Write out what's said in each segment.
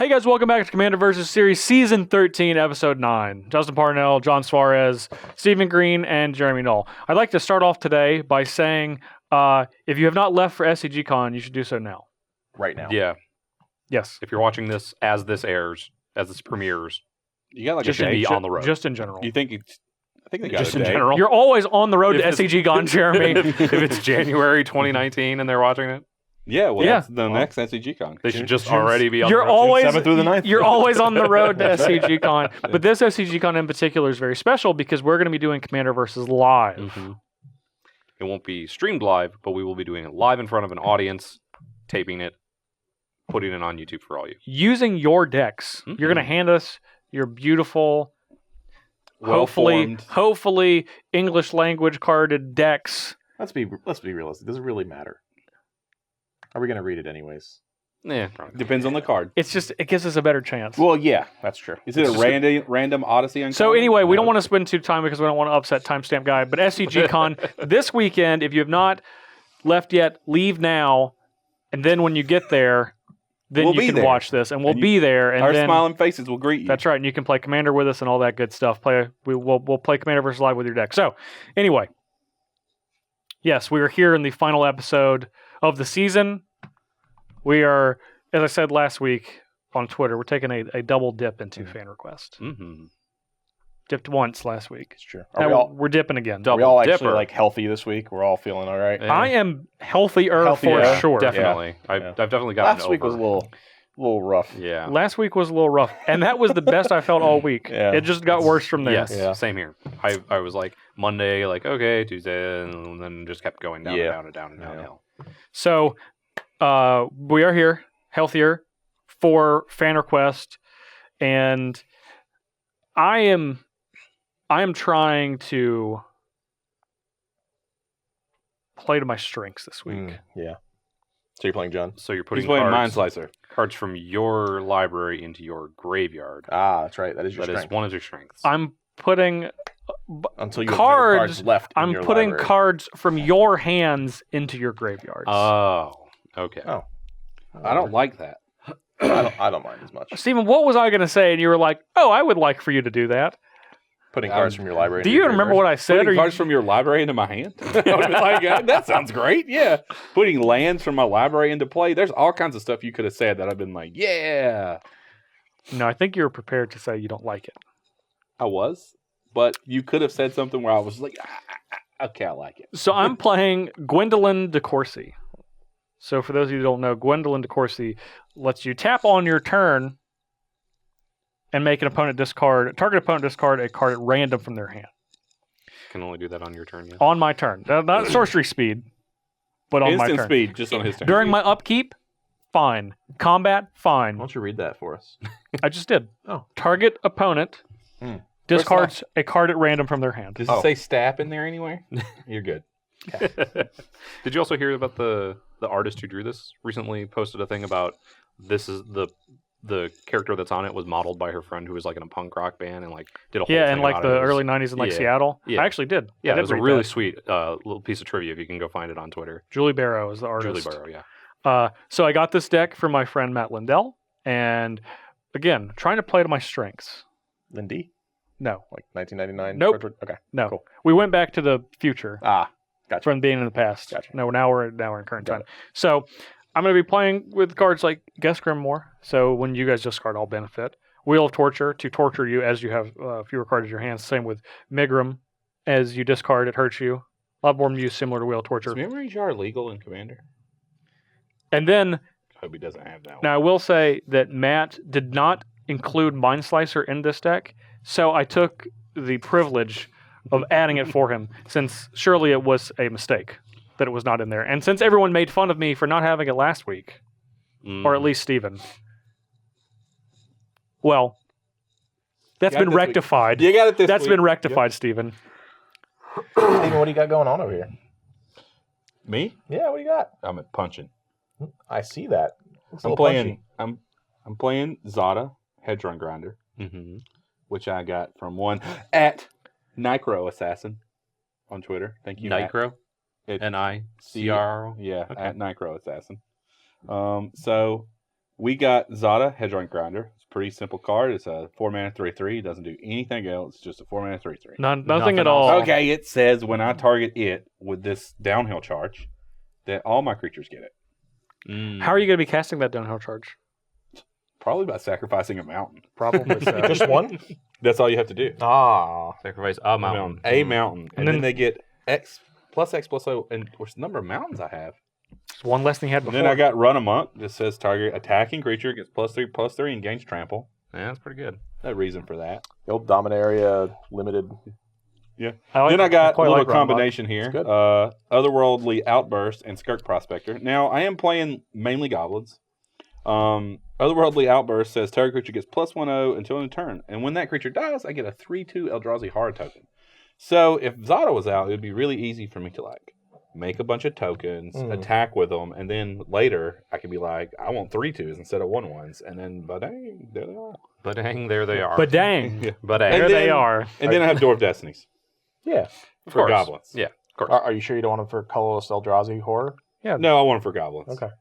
Hey guys, welcome back to CMDRVS Series Season 13, Episode 9. Justin Parnell, John Suarez, Stephen Green, and Jeremy Knoll. I'd like to start off today by saying, if you have not left for SCGCon, you should do so now. Right now. Yeah. Yes. If you're watching this as this airs, as this premieres, You got like just a to day? be on the road. Just in general. You think it's... I think they got Just a in day. general. You're always on the road to If it's- SCGCon, Jeremy. if it's January 2019 and they're watching it, Yeah, well, Yeah. that's the next SCGCon. they should just already be on You're the road. always 7th through the 9th. You're always on the road to SCGCon. But this SCGCon in particular is very special because we're going to be doing CMDRVS live. Mhm. It won't be streamed live, but we will be doing it live in front of an audience, taping it, putting it on YouTube for all you. Using your decks. Mhm. You're going to hand us your beautiful, Well-formed. hopefully English language carded decks. Let's be realistic. Does it really matter? Are we going to read it anyways? Yeah, probably. Depends on the card. It gives us a better chance. Well, yeah, that's true. Is it It's a just random Odyssey? So anyway, we don't want to to... spend too time because we don't want to upset Timestamp Guy. But SCGCon this weekend, if you have not left yet, leave now, and then when you get there, then We'll you be can there. watch this, and we'll And be there. And Our then smiling faces will greet you. that's right, and you can play Commander with us and all that good stuff. We'll play CMDRVS live with your deck. So anyway, yes, we are here in the final episode of the season. We are, as I said last week on Twitter, we're taking a double dip into fan request. Mm-hmm. Dipped once last week. It's true. Now we're dipping again. Are we all Double actually dipper. like healthy this week? We're all feeling all right? Yeah. I am healthier Healthier, for sure. Definitely. Yeah. I've definitely gotten Last week over. was a little rough. Yeah. Last week was a little rough, and that was the best I felt all week. Yeah. It just got worse from there. Yes, Yeah. same here. I was like Monday, like okay, Tuesday, and then just kept going down Yeah. and down and downhill. So we are here, healthier for fan request, and I am trying to play to my strengths this week. Yeah. So you're playing John? So you're He's putting playing Mind cards, Slicer. cards from your library into your graveyard. Ah, that's right. That is your That is strength. one of your strengths. I'm putting Until you have no cards. cards left in I'm your putting library. cards from your hands into your graveyards. Oh, okay. Oh. I don't like that. I don't mind as much. Stephen, what was I going to say? And you were like, "Oh, I would like for you to do that." Putting cards from your library. Do into you your remember graveyard. what I said? Putting or you- cards from your library into my hand? That sounds great. Yeah. Putting lands from my library into play. There's all kinds of stuff you could have said that I've been like, yeah. No, I think you were prepared to say you don't like it. I was. But you could have said something where I was like, okay, I like it. So I'm playing Gwendlyn de Courcy. So for those of you who don't know, Gwendlyn de Courcy lets you tap on your turn and make target opponent discard a card at random from their hand. Can only do that on your turn. Yeah. On my turn. Not sorcery speed, but on my Instant turn. speed, just on his turn. During my upkeep, fine. Combat, fine. Why don't you read that for us? I just did. Oh. Target opponent Hmm. discards a card at random from their hand. Does it say stab in there anywhere? You're good. Did you also hear about the artist who drew this recently posted a thing about this is the character that's on it was modeled by her friend who was like in a punk rock band and like did a whole Yeah, thing in like about the it. It was- early 90s in like yeah. Seattle. Yeah. I actually did. Yeah, I it did was a read really that. sweet little piece of trivia if you can go find it on Twitter. Julie Barrow is the artist. Julie Burrow, yeah. So I got this deck from my friend Matt Lindell, and again, trying to play to my strengths. Lindy? No, Like 1999? Nope. Okay. no. Cool. We went back to the future Gotcha. from being in the past. Gotcha. No, now we're in current Got time. So I'm going to be playing with cards like Guess Grimoire. So when you guys discard, I'll benefit. Wheel of Torture to torture you as you have fewer cards in your hands. Same with Migrum. As you discard, it hurts you. A lot more use similar to Wheel of Torture. Is memory jar legal in Commander? And then, Hope he doesn't have that one. now I will say that Matt did not include Mind Slicer in this deck, so I took the privilege of adding it for him, since surely it was a mistake that it was not in there. And since everyone made fun of me for not having it last week, or at least Steven, well, that's Got been it this week. rectified. You got it this That's week. been rectified, Steven. Steven, what do you got going on over here? Me? Yeah, what do you got? I'm at punching. I see that. Looks a I'm little playing. punchy. I'm playing Zada Hedron Grinder, Mm-hmm. which I got from one at Nicro Assassin on Twitter. Thank you, Matt. Nicro? It- N-I-C-R-O? Yeah, Okay. at Nicro Assassin. So we got Zada, Hedgeron Grinder. It's a pretty simple card. It's a 4-mana 3/3. It doesn't do anything else. It's just a 4-mana 3/3. Nothing at all. Okay, it says when I target it with this downhill charge, that all my creatures get it. How are you going to be casting that downhill charge? Probably by sacrificing a mountain. Probably so. Just one? That's all you have to do. Ah. Sacrifice a mountain. A mountain. And then then they get X plus O. And what's the number of mountains I have? It's one less than you had And before. then I got Run Amok. That says target attacking creature gets +3/+3 and gains trample. Yeah, that's pretty good. No reason for that. The old Dominaria limited. Then I got a quite little like Run Amok. combination here. It's good. Otherworldly Outburst and Skirk Prospector. Now, I am playing mainly goblins. Otherworldly Outburst says target creature gets +1/0 until end of turn. And when that creature dies, I get a 3/2 Eldrazi Horror token. So if Zada was out, it would be really easy for me to like make a bunch of tokens, attack with them, and then later I could be like, I want 3/2s instead of 1/1s, and then badang, there they are. Badang, there they are. But dang, Yeah. Badang. there then- they are. And then I have Dwarf Destinies Yeah. Of for course. goblins. Yeah, of course. Are you sure you don't want them for colorless Eldrazi horror? No, I want them for goblins. Okay.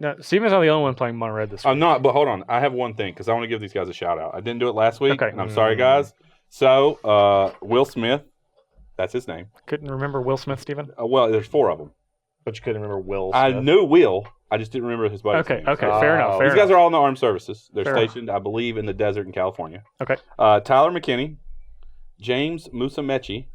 No, Steven's not the only one playing mono red this week. I'm not, but hold on. I have one thing because I want to give these guys a shout out. I didn't do it last week, Okay. and I'm sorry, guys. So, Will Smith, that's his name. Couldn't remember Will Smith, Steven? Well, there's 4 of them. But you couldn't remember Will I Smith. knew Will. I just didn't remember his buddy's Okay, name. okay, So, fair enough. Fair these guys enough. are all in the armed services. They're Fair stationed, I believe, in the desert in California. Okay. Tyler McKinney, James Musamechi.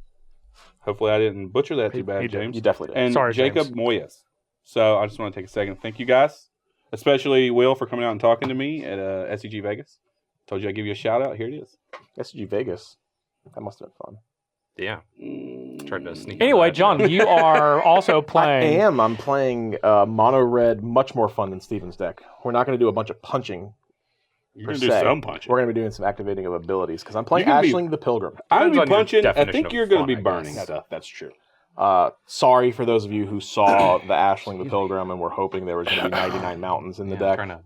Hopefully, I didn't butcher that too bad, he did. James. You definitely did. And Sorry, Jacob James. Moyes. So I just want to take a second. Thank you guys, especially Will for coming out and talking to me at SEG Vegas. Told you I'd give you a shout out. Here it is. SG Vegas. That must have been fun. Yeah. Tried to sneak. Anyway, that. John, you are also playing. I am. I'm playing mono red, much more fun than Steven's deck. We're not going to do a bunch of punching. You're per gonna do se. some punching. We're going to be doing some activating of abilities because I'm playing You can be- Ashling the Pilgrim. I'm Depends gonna on be your punching. I definition think of you're gonna fun, be I burning guess. stuff. That's true. Sorry for those of you who saw the Ashling the Pilgrim and were hoping there was going to be 99 mountains in the Yeah, deck, trying to-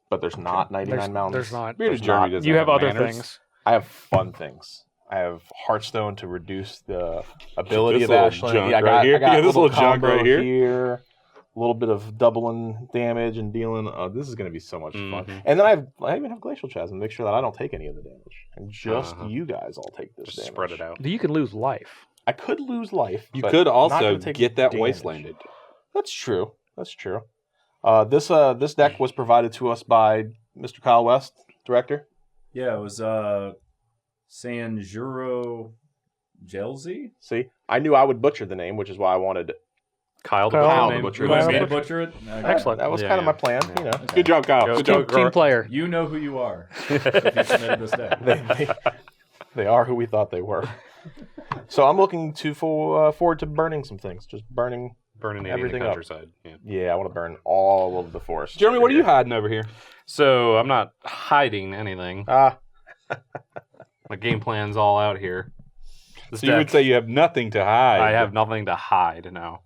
but there's not 99 mountains. There's not. Bearded There's Jeremy not. doesn't You have other manners. things. I have fun things. I have Hearthstone to reduce the ability This of little Ashling. junk I got, right here. I got Yeah, a this little little junk combo right here. A little bit of doubling damage and dealing. This is going to be so much fun. Mhm. And then I even have Glacial Chasm to make sure that I don't take any of the damage. And just Uh-huh. you guys all take this Just damage. spread it out. You can lose life. I could lose life. You but could I'm not also gonna take get that damage. wastelanded. That's true. That's true. This deck was provided to us by Mr. Kyle West, director. Yeah, it was Sanjuro Jelzy. See, I knew I would butcher the name, which is why I wanted. Kyle, the Kyle, butcher the name. butcher. You want me Kyle. to butcher it? Okay. Excellent. That was Yeah, kind of yeah. my plan. Yeah. You know, Good job, Kyle. Go- Good go- job. Team player. You know who you are if you submitted this deck. they are who we thought they were. So I'm looking forward to burning some things. Just burning. Burning the Everything up. countryside. Yeah. Yeah, I want to burn all of the forest. Jeremy, what are you hiding over here? So I'm not hiding anything. Ah, My game plan's all out here. This So you would deck, say you have nothing to hide. I have nothing to hide now.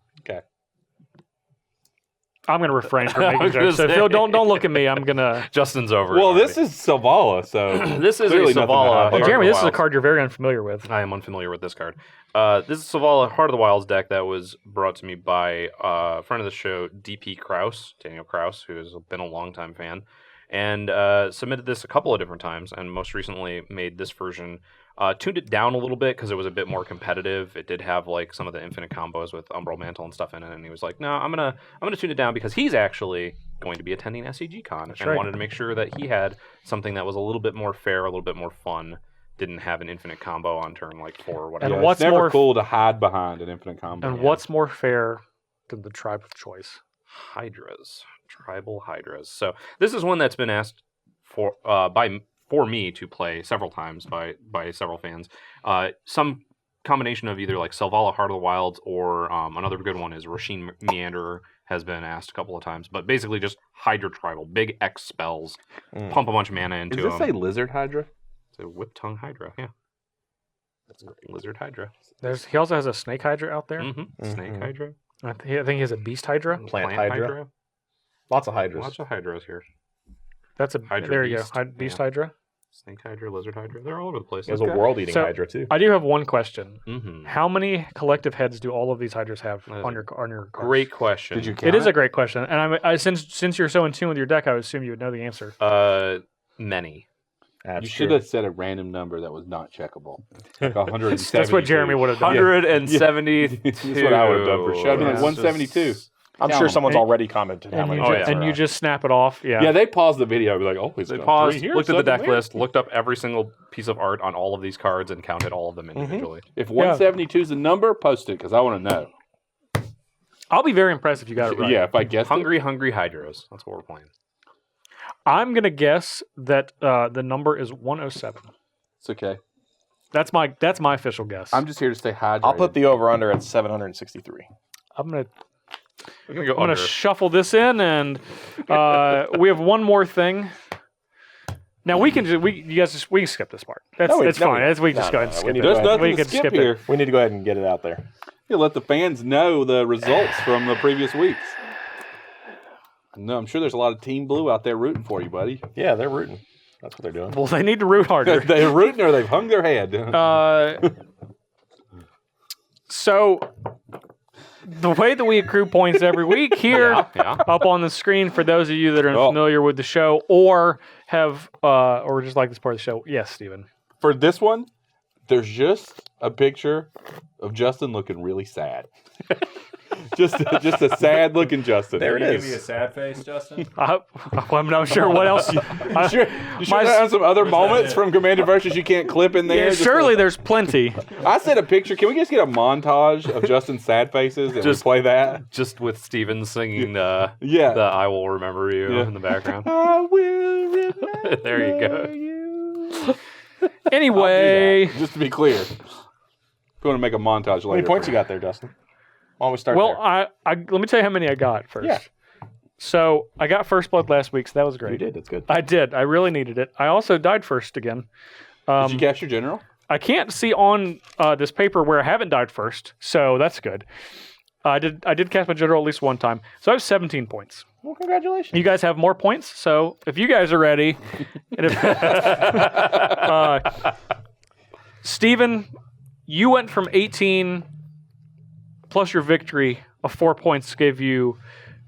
I'm going to refrain from I making was gonna jokes. So say. Phil, don't look at me. I'm going to. Justin's over. Well, it this already. is Selvala, so This is a clearly nothing to Selvala. hide. Hey, Heart Jeremy, of this the is a card you're very unfamiliar with. I am unfamiliar with this card. This is Selvala Heart of the Wilds deck that was brought to me by a friend of the show, DP Kraus, Daniel Kraus, who has been a longtime fan, and submitted this a couple of different times, and most recently made this version. Tuned it down a little bit because it was a bit more competitive. It did have like some of the infinite combos with Umbral Mantle and stuff in it, and he was like, "No, I'm gonna tune it down because he's actually going to be attending SEG Con and right. wanted to make sure that he had something that was a little bit more fair, a little bit more fun." Didn't have an infinite combo on turn like 4 or whatever. And Yeah, what's it's never more cool to hide behind an infinite combo. And what's more fair than the tribe of choice? Hydras, tribal hydras. So this is one that's been asked for for me to play several times by several fans. Some combination of either like Selvala, Heart of the Wilds, or another good one is Rasheen Meanderer has been asked a couple of times. But basically just Hydra tribal, big X spells, pump a bunch of mana into Is this them. a lizard hydra? It's a whip tongue Hydra, yeah. That's a lizard Hydra. He also has a snake hydra out there. Mm-hmm. Snake Mhm. Hydra. I think he has a beast hydra. Plant Hydra. Lots of hydras. Lots of Hydras here. That's a Hydra there you beast. go. Beast Yeah. hydra. Snake Hydra, Lizard Hydra. They're all over the place. There's a world-eating So- Hydra, too. I do have one question. Mm-hmm. How many collective heads do all of these hydras have That is on your cards? Great question. Did you count It is a great question, and since you're so in tune with your deck, I would assume you would know the answer. Many. That's You true. should have said a random number that was not checkable. Like 170. That's what Jeremy would have done. 172. That's what I would have done for sure. I'd be like Yeah. 172. I'm Count sure 'em. someone's already commented how And, many. you, Oh, ju- yeah. and you just snap it off. Yeah. Yeah, they paused the video. I'd be like, oh, he's They got paused, 3 here, looked at the 7 deck there. list, looked up every single piece of art on all of these cards, and counted all of them individually. If 172 is the number, post it because I want to know. I'll be very impressed if you got it right. Yeah, if I guess Hungry Hydras. That's what we're playing. I'm gonna guess that the number is 107. it's okay. That's my official guess. I'm just here to stay hydrated. I'll put the over/under at 763. I'm gonna We're gonna go I'm gonna under. shuffle this in, and we have one more thing. Now we can we can skip this part. That's No, it's no, fine. We just no, go ahead and no, skip we need it. to There's go ahead. nothing We to can skip skip it. here. We need to go ahead and get it out there. You let the fans know the results from the previous weeks. No, I'm sure there's a lot of Team Blue out there rooting for you, buddy. Yeah, they're rooting. That's what they're doing. Well, they need to root harder. They're rooting or they've hung their head. So the way that we accrue points every week here, Yeah. up on the screen for those of you that are Oh. familiar with the show or have or just like this part of the show. Yes, Steven. For this one, there's just a picture of Justin looking really sad. just a sad looking Justin. There it Give me a is. sad face, Justin. I'm not sure what else. You sure My- there are some other Where's moments that? from Commander Versus you can't clip in there? Yeah, Just surely like- there's plenty. I said a picture. Can we just get a montage of Justin's sad faces and Just- play that? Just with Steven singing Yeah. the I Will Remember You Yeah. in the background. I will remember There you go. you. Anyway, Just to be clear, if you want to make a montage later. How many points you got there, Dustin? Why don't we start well, there? I let me tell you how many I got first. Yeah. So I got first blood last week, so that was great. You did. That's good. I did. I really needed it. I also died first again. Did you cast your general? I can't see on this paper where I haven't died first, so that's good. I did cast my general at least one time, so I have 17 points. Well, congratulations. You guys have more points, so if you guys are ready, and if, Steven, you went from 18 plus your victory of 4 points gave you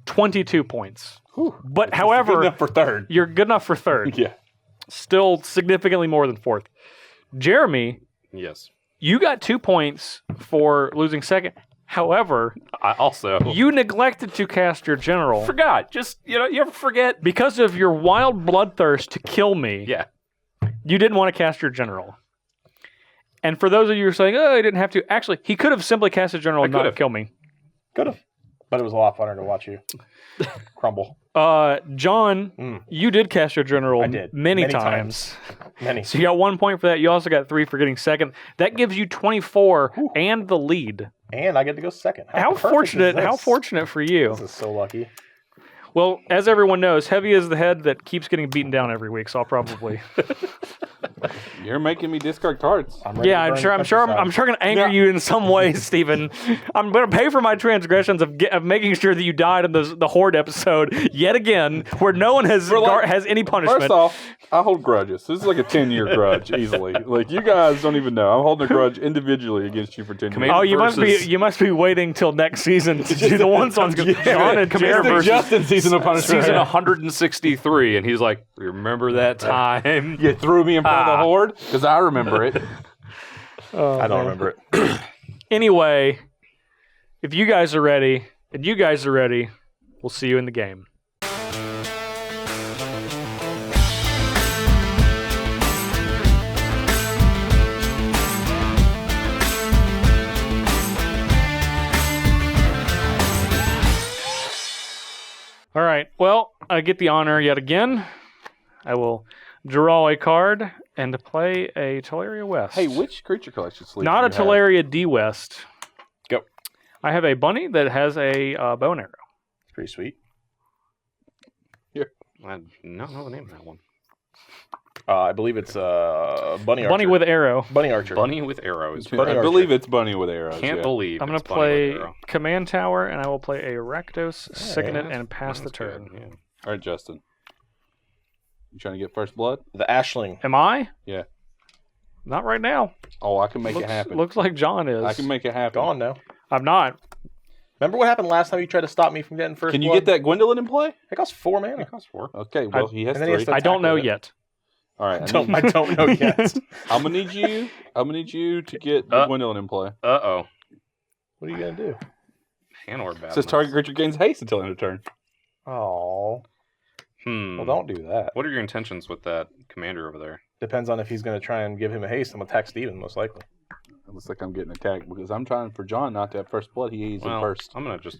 22 points. But Good however, enough for third. you're good enough for third. Yeah. Still significantly more than fourth. Jeremy, Yes. you got 2 points for losing second. However, I also you neglected to cast your general forgot. Just you ever forget? because of your wild bloodthirst to kill me. Yeah. You didn't want to cast your general. And for those of you who are saying, oh, he didn't have to. Actually, he could have simply cast his general and not could've. kill me. Could have. But it was a lot funner to watch you crumble. John, you did cast your general I did. many Many times. Many. So you got 1 point for that. You also got 3 for getting second. That gives you 24 and the lead. And I get to go second. How perfect is fortunate! this? How fortunate for you. This is so lucky. Well, as everyone knows, Heavy is the head that keeps getting beaten down every week. So I'll probably. You're making me discard cards. I'm ready Yeah, to I'm burn sure. the I'm sure. countryside. I'm sure. Going to anger Now- you in some way, Stephen. I'm going to pay for my transgressions of making sure that you died in the Horde episode yet again, where no one has has any punishment. First off, I hold grudges. This is like a 10-year grudge easily. Like you guys don't even know. I'm holding a grudge individually against you for 10 years. Commander- Oh, you must be versus- you must be waiting till next season to do the ones on John and It's Jeremy. the Justin season of punishment. Season 163, and he's like, "Remember that time?" You threw me in front of the horde because I remember it. I don't remember it. Anyway, if you guys are ready, and you guys are ready, we'll see you in the game. All right. Well, I get the honor yet again. I will draw a card and play a Teleria West. Hey, which creature collection sleeve? Not a do you have? Teleria D West. Go. I have a bunny that has a bow and arrow. It's pretty sweet. I don't know the name of that one. I believe it's Bunny Archer. Bunny with arrow. Bunny Archer. Bunny with arrows. Bunny I Archer. believe it's bunny with arrows. Can't yeah. believe I'm going it's to Bunny with play arrow. Command Tower, and I will play a Rakdos, second it, and pass the That's turn. good, yeah. All right, Justin. You trying to get first blood? The Ashling. Am I? Yeah. Not right now. Oh, I can make it happen. Looks like John is. I can make it happen. Gone now. I'm not. Remember what happened last time you tried to stop me from getting first Can you blood? get that Gwendlyn in play? It costs 4 mana. It costs 4. Okay, well, he has and then he has 3. to I don't attack know with it. yet. All right. I don't know yet. I'm gonna need you to get the Gwendlyn in play. Uh-oh. What are you gonna do? Hand or bad. It says target creature gains haste until end of turn. Oh. Well, don't do that. What are your intentions with that commander over there? Depends on if he's gonna try and give him a haste. I'm gonna attack Steven, most likely. It looks like I'm getting attacked because I'm trying for John not to have first blood. He's in first. I'm gonna just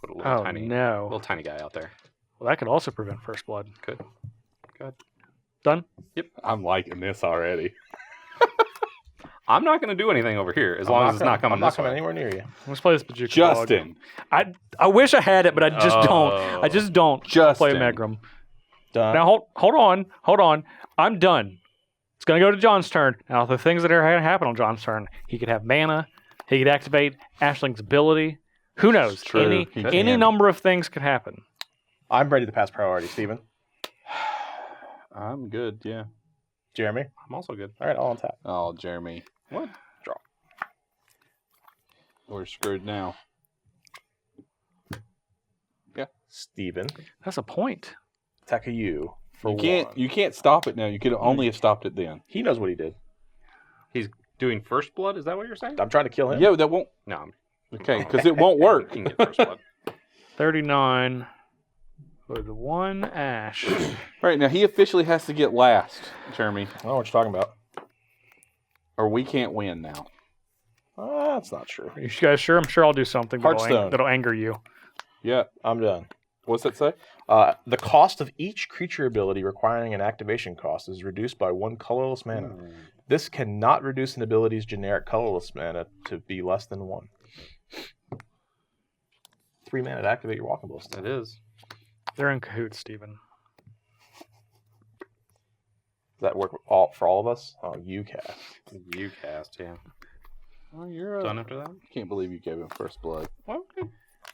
put a little no. tiny guy out there. Well, that could also prevent first blood. Good. Good. Done? Yep. I'm liking this already. I'm not gonna do anything over here as long as it's not coming I'm not this coming way. anywhere near you. Let's play this Bajuka Justin. Dog. I wish I had it, but I just don't. I just don't play Justin. Megrim. Done. Now hold on. I'm done. It's gonna go to John's turn. Now the things that are gonna happen on John's turn, he could have mana, he could activate Ashling's ability. Who knows? True. He Any can. number of things could happen. I'm ready to pass priority, Steven. I'm good, yeah. Jeremy? I'm also good. All right, I'll untap. Oh, Jeremy. What? Draw. We're screwed now. Steven. That's a point. Attack you for You can't stop it now. You could only have stopped it then. He knows what he did. He's doing first blood. Is that what you're saying? I'm trying to kill him. Yeah, that won't. No. Okay, because it won't work. You can get first blood. 39 with 1 ash. All right, now he officially has to get last, Jeremy, I don't know what you're talking about. or we can't win now. That's not true. Are you guys sure? I'm sure I'll do something Hearthstone. that'll anger you. Yeah. I'm done. What's that say? The cost of each creature ability requiring an activation cost is reduced by 1 colorless mana. This cannot reduce an ability's generic colorless mana to be less than 1. 3 mana to activate your walking balls. It is. They're in cahoots, Steven. Does that work for all of us? Oh, you cast. You cast, yeah. Oh, you're Done after that? Can't believe you gave him first blood. Well, okay.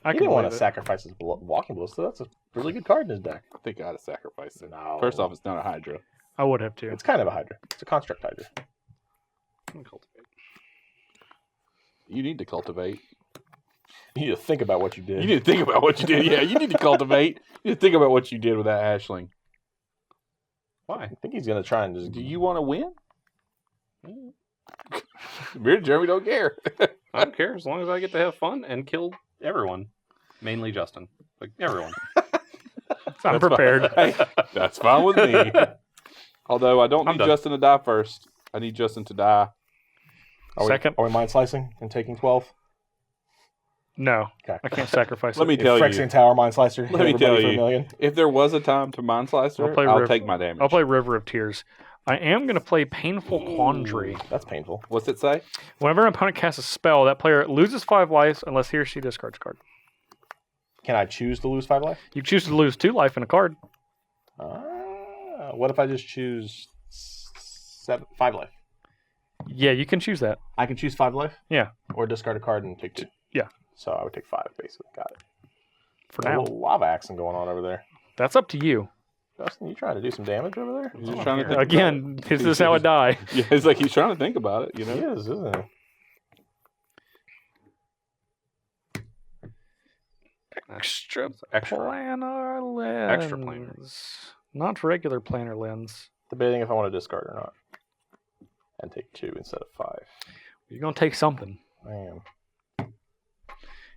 I He can didn't want to believe it. sacrifice his walking balls, so that's a really good card in his deck. I think I had to sacrifice it. No. First off, it's not a Hydra. I would have too. It's kind of a Hydra. It's a construct Hydra. Cultivate. You need to cultivate. You need to think about what you did. You need to think about what you did. Yeah, you need to cultivate. You need to think about what you did with that Ashling. Why? I think he's going to try and just... Do you want to win? Me and Jeremy don't care. I don't care as long as I get to have fun and kill everyone. Mainly Justin. Like, everyone. I'm prepared. Hey, that's fine with me. Although I don't I'm need done. Justin to die first. I need Justin to die. Second. Are we mind slicing and taking 12? No, Okay. I can't sacrifice Let it. me tell you. Phyrexian Tower mind slicer. Let me tell everybody for you. $1 million. If there was a time to Mind Slicer, I'll play I'll Riv- take my damage. I'll play River of Tears. I am going to play Painful Quandary. That's painful. What's it say? Whenever an opponent casts a spell, that player loses 5 life unless he or she discards a card. Can I choose to lose 5 life? You choose to lose 2 life in a card. What if I just choose 5 life? Yeah, you can choose that. I can choose 5 life? Yeah. Or discard a card and take 2? Yeah. So I would take 5, basically. Got it. For A now. little lava axing going on over there. That's up to you. Justin, you trying to do some damage over there? He's just trying to think Again, about it. is this how I die? Yeah, it's like he's trying to think about it, you He know? is, isn't he? Extra Extra. planar lens. Extra planar. Not regular planar lens. Debating if I want to discard or not. And take 2 instead of 5. You're going to take something. I am.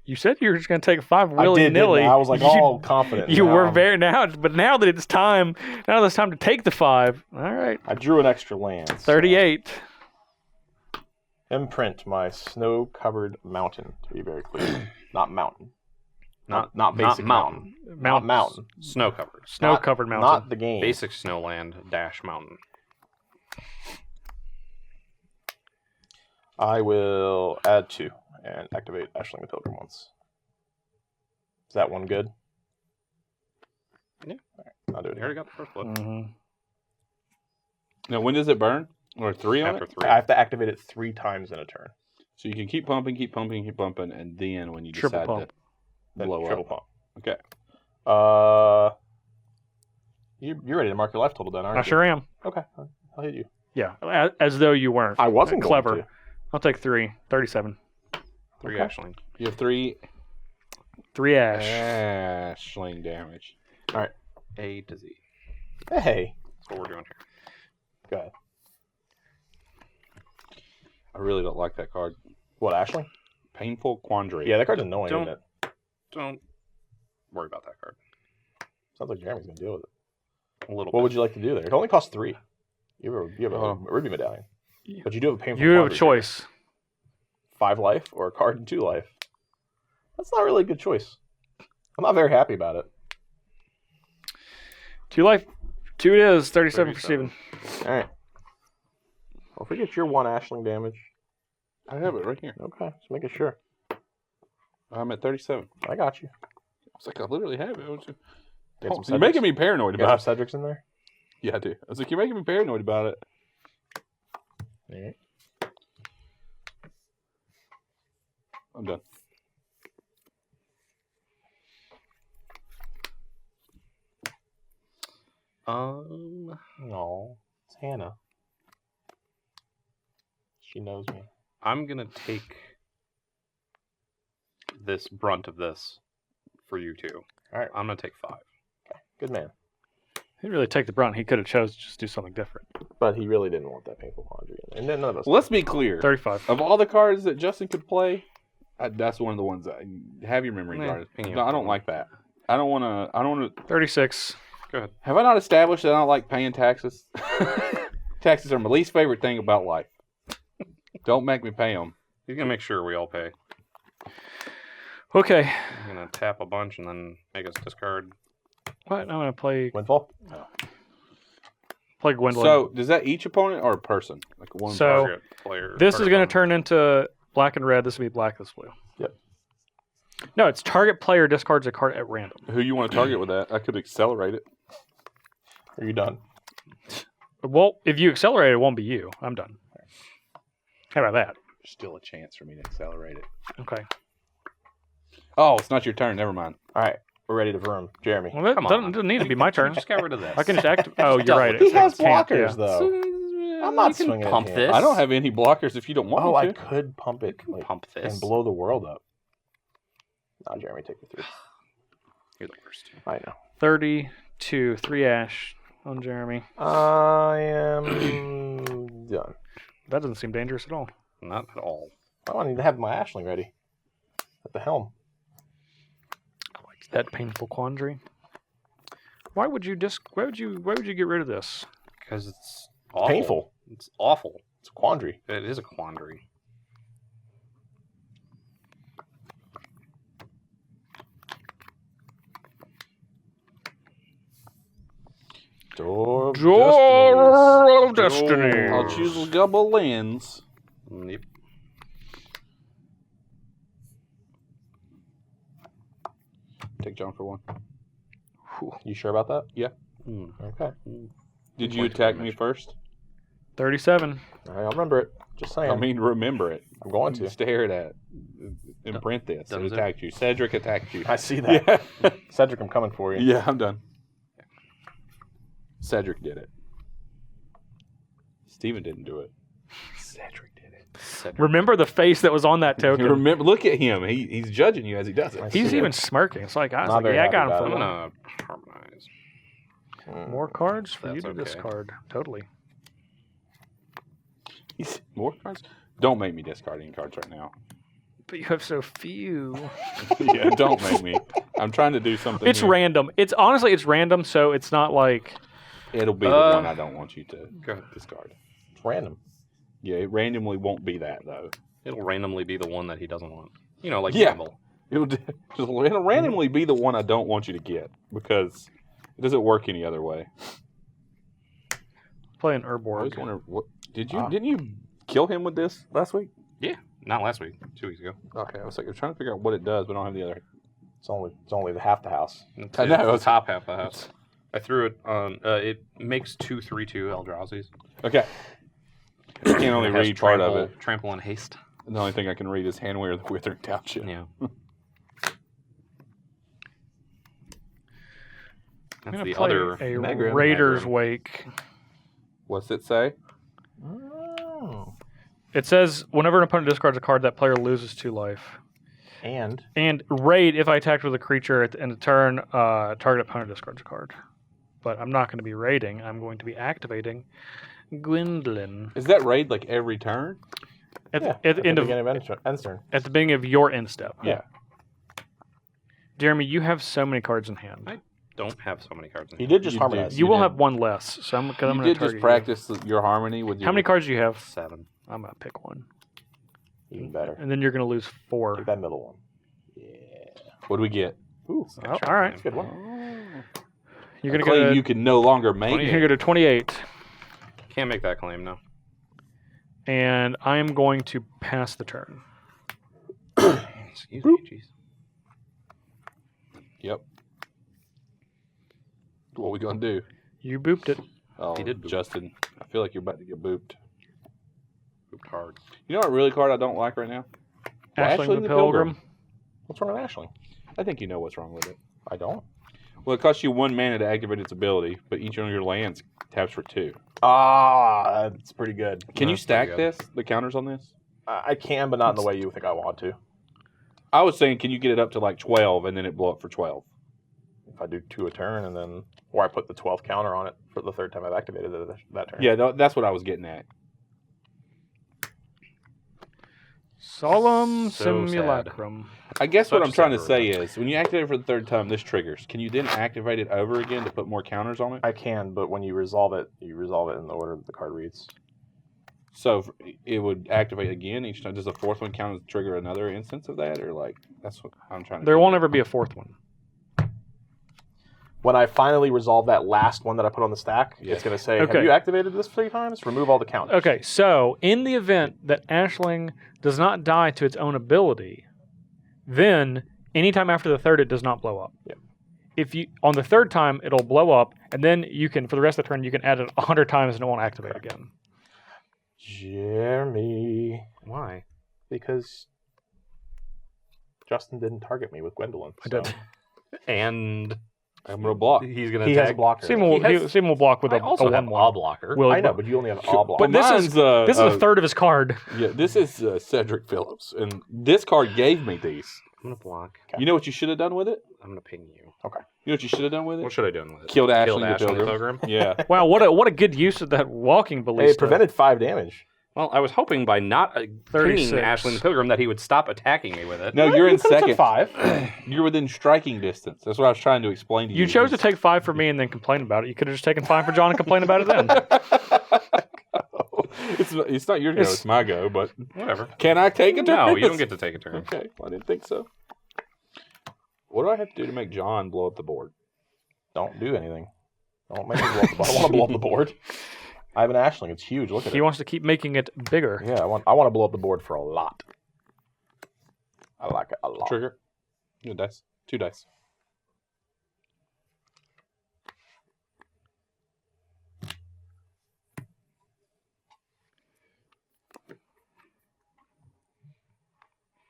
You said you were just going to take 5 I did, willy-nilly. didn't I? I was like You- all confident. You Now were I'm- very but now that it's time to take the 5. All right. I drew an extra land. so- 38. Imprint my snow-covered mountain, to be very clear. Not mountain. Not basic mountain. Not mountain. Snow covered. Snow-covered mountain. Not the game. Basic snowland dash mountain. I will add 2 and activate Ashling the Pilgrim once. Is that one good? Yeah. All right, I'll do it You already got the first blood. Mhm. Now, when does it burn? Or 3 on After it? 3. I have to activate it 3 times in a turn. So you can keep pumping, and then when you Triple decide pump. to Then blow triple up. pump. Okay. You're ready to mark your life total then, aren't you? I sure am. Okay, I'll hit you. Yeah, as though you weren't. I wasn't clever. going to. I'll take 3. 37. 3 Okay. Ashling. You have 3 3 ash. Ashling damage. A to Z. Hey, That's what we're doing here. go ahead. I really don't like that card. What, Ashling? Painful Quandary. Yeah, that card's annoying, Don't- isn't it? Don't worry about that card. Sounds like Jeremy's going to deal with it. A little What bit. would you like to do there? It only costs 3. You have a Oh. Ruby medallion. But you do have a painful You have a quandary. choice. 5 life or a card and 2 life. That's not really a good choice. I'm not very happy about it. 2 life. 2 it is. 37 for 37. Steven. Alright. Well, if we get your 1 Ashling damage. I have it right here. Okay, just making sure. I'm at 37. I got you. It's like I literally have it. You have some You're Cedrics? making me paranoid You got about it. some Cedrics in there? Yeah, I do. I was like, you're making me paranoid about it. Alright. I'm done. No, it's Hannah. She knows me. I'm gonna take this brunt of this for you two. Alright. I'm gonna take 5. Good man. He didn't really take the brunt. He could have chose to just do something different. But he really didn't want that painful quandary in there. And then none of us. Let's be clear. 35. Of all the cards that Justin could play, that's one of the ones that have your memory Yeah, guarded. hang No, on. I don't like that. I don't want to. 36. Go ahead. Have I not established that I don't like paying taxes? Taxes are my least favorite thing about life. Don't make me pay them. He's gonna make sure we all pay. Okay. He's gonna tap a bunch and then make us discard. What? I'm going to play Windfall? Gwendlyn. So, does that each opponent or a person? Like one So- Target player. this is target going to opponent. turn into black and red. This will be black, this blue. Yep. No, it's target player discards a card at random. Who you want to target with that? I could accelerate it. Are you done? Well, if you accelerate, it won't be you. I'm done. How about that? There's still a chance for me to accelerate it. Okay. Oh, it's not your turn. Never mind. Alright, we're ready to vroom. Jeremy. Well, that Come doesn't, on. doesn't need to be my turn. Just get rid of this. I can just act. Oh, you're right. He It has can't, blockers, yeah. though. I'm not You can swinging at pump him. this. I don't have any blockers if you don't want Oh, me I to. could pump it like, Pump this. and blow the world up. Nah, Jeremy, take the 3. You're the worst. I know. 32. 3 ash on Jeremy. I am done. That doesn't seem dangerous at all. Not at all. I need to have my Ashling ready. At the helm. That painful quandary. Why would you Why would you get rid of this? Because it's awful. Painful. It's awful. It's a quandary. It is a quandary. Door of Door of Destinies. Destiny. I'll choose a couple lands. Yep. Take John for 1. You sure about that? Hmm. Okay. Did you attack me first? 37. All right, I'll remember it. Just saying. I mean, remember it. I'm going to. Stare at it. Imprint this. It Does it? attacked you. Cedric attacked you. I see that. Yeah. Cedric, I'm coming for you. Yeah, I'm done. Cedric did it. Steven didn't do it. Cedric did it. Remember the face that was on that token. Remember, look at him. He's judging you as he does I it. see He's it. even smirking. It's like, I was Not like, very yeah, I happy got him about for I'm it. one. gonna harmonize. More cards for That's you to okay. discard. Totally. More cards? Don't make me discard any cards right now. But you have so few. Yeah, don't make me. I'm trying to do something. It's here. random. It's honestly, it's random, so it's not like. It'll be the one I don't want you to discard. It's random. Yeah, it randomly won't be that though. It'll randomly be the one that he doesn't want. You know, like Yeah. Gamble. It'll randomly be the one I don't want you to get because it doesn't work any other way. Play an I always Urborg. wonder what didn't Ah. you kill him with this last week? Not last week. 2 weeks ago. Okay, I was like, I'm trying to figure out what it does, but I don't have the other. It's only the half the house. It's I know, the it's- top half of the house. I threw it on. It makes 2/3/2 Eldrazi's. Okay, I can only It has read part of it. Trample and haste. The only thing I can read is Handwear of the Withering Township. Yeah. I'm That's gonna the play other a Megrim. Raider's Megrim. Wake. What's it say? Oh. It says whenever an opponent discards a card, that player loses 2 life. And And raid if I attacked with a creature at the end of turn, target opponent discards a card. But I'm not going to be raiding. I'm going to be activating Gwendlyn Is that raid like every turn? at yeah, the end of beginning of end turn. at the beginning of your end step. Yeah. Jeremy, you have so many cards in hand. I don't have so many cards in You here. did just You harmonize. did. You will did. have 1 less. So I'm You going to did target just practice your harmony with you. your... How many cards do you have? 7. I'm going to pick 1. Even better. And then you're going to lose 4. Take that middle one. What do we get? Ooh, Oh, all right. that's a good one. You're A going to claim go you can no longer make. you're going to go to 28. Can't make that claim, no. And I am going to pass the turn. Excuse me, jeez. Yep. What we gonna do? You booped it. Oh, He did boop. Justin. I feel like you're about to get booped. Pooped hard. You know what really card I don't like right now? Ashling the Pilgrim. What's wrong with Ashling? I think you know what's wrong with it. I don't. Well, it costs you 1 mana to activate its ability, but each one of your lands taps for 2. Ah, that's pretty good. Can you That's stack pretty good. this? The counters on this? I can, but not in the way you think I want to. I was saying, can you get it up to like 12 and then it blow up for 12? If I do 2 a turn and then, or I put the 12th counter on it for the 3rd time I've activated it that turn. Yeah, that's what I was getting at. Solemn So Simulacrum. I guess what Such I'm a trying to sad say is, when you activate it for the 3rd time, this triggers. Can you then activate it over again to put more counters on it? I can, but when you resolve it in the order that the card reads. So it would activate again each time. Does the 4th one count as trigger another instance of that, or like that's what I'm trying to? There won't figure ever be a 4th one. When I finally resolve that last one that I put on the stack, Yeah. it's going to say, Okay. have you activated this 3 times? Remove all the counters. Okay, so in the event that Ashling does not die to its own ability, then anytime after the 3rd it does not blow up. Yep. If you on the 3rd time it'll blow up, and then you can for the rest of the turn you can add it 100 times and it won't activate again. Jeremy. Why? Because Justin didn't target me with Gwendlyn. I did. And I'm gonna block. he's going to He attack. has a blocker. Seaman will block with I a also have 1/1. a blocker. Will I he know, block? but you only have a blocker. But this is Mine's, this is a third of his card. Yeah, this is Cedric Phillips, and this card gave me these. I'm going to block. Okay. You know what you should have done with it? I'm going to ping you. You know what you should have done with it? What should I do with it? Killed Ashling Killed the Ashling Pilgrim. Yeah. Wow, what a good use of that walking Hey, ballista. it prevented 5 damage. Well, I was hoping by not pinging 36. Ashling the Pilgrim that he would stop attacking me with it. No, you're in could've took second. 5. You're within striking distance. That's what I was trying to explain to you. You chose to take 5 for me and then complain about it. You could have just taken 5 for John and complained about it then. It's not your go, it's my go, but Whatever. can I take a turn? No, you don't get to take a turn. Okay, well, I didn't think so. What do I have to do to make John blow up the board? Don't do anything. Don't make me blow up the board. I want to blow up the board. I have an Ashling. It's huge. Look at He it. wants to keep making it bigger. Yeah, I want to blow up the board for a lot. I like it a lot. Trigger. Good dice. 2 dice.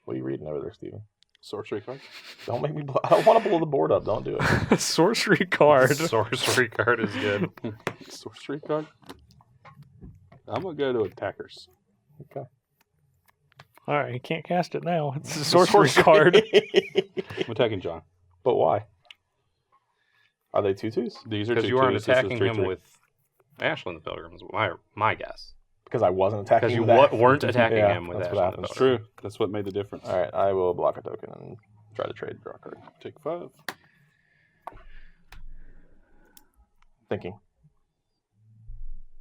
What are you reading over there, Steven? Sorcery card. Don't make me blow. I don't want to blow the board up. Don't do it. Sorcery card. Sorcery card is good. Sorcery card. I'm gonna go to attackers. Okay. All right, he can't cast it now. It's a sorcery card. I'm attacking John. But why? Are they 2/2s? These are Because 2 you aren't twos, this is attacking 3, him 3. with Ashling the Pilgrim, is my guess. Because I wasn't attacking Because you with that. weren't attacking Yeah, him with that's Ashling what the happens. That's Pilgrim. true. That's what made the difference. All right, I will block a token and try to trade draw a card. Take 5. Thinking.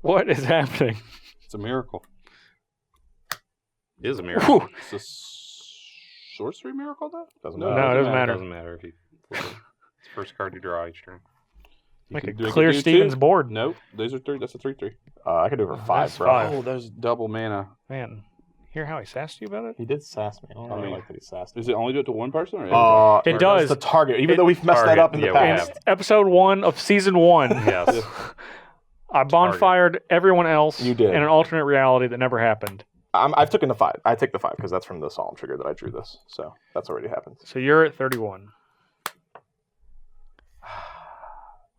What is happening? It's a miracle. It is a miracle. Whew. It's a sorcery miracle, though? Doesn't No, matter. it doesn't matter. It doesn't matter if you flip it. It's the first card you draw each turn. You Make can it do- clear do Steven's 2? board. Nope. Those are 3. That's a 3/3. I could do it for 5, That's bro. 5. Oh, there's double mana. Man, hear how he sassed you about it? He did sass me. I don't I really mean, like that he sassed me. Does it only do it to one person or everybody? It does. The target, even though we've messed that target, up in the yeah, we past. have. Episode 1 of season 1. Yes. I bonfired everyone else You did. in an alternate reality that never happened. I've taken the 5. I take the 5 because that's from the solemn trigger that I drew this. So that's already happened. So you're at 31.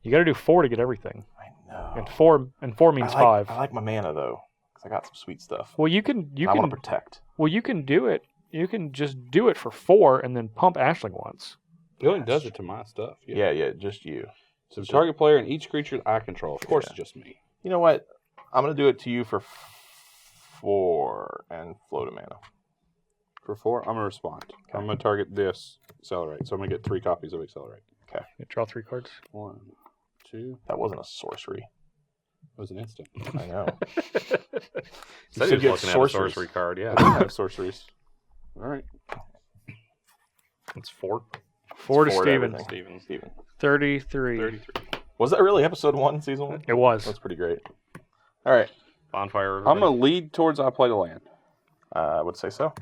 You got to do 4 to get everything, I know. and four means 5. I like my mana though, because I got some sweet stuff. Well, you can I want to protect. well you can do it. You can just do it for 4 and then pump Ashling once. It only does it to my stuff. Yeah, just you. So target player and each creature I control. Of course, it's just me. You know what? I'm gonna do it to you for 4 and float a mana. For 4, I'm gonna respond. I'm gonna target this accelerate. So I'm gonna get 3 copies of accelerate. You draw 3 cards. 1, 2. That wasn't a sorcery. It was an instant. I know. Said he was looking at a sorcery card. Yeah, I don't have sorceries. All right. It's 4. 4 to It's 4 Steven. Steven. 33. 33. Was that really episode 1, season 1? It was. That's pretty great. All right. Bonfire. I'm gonna lead towards I play the land. I would say so.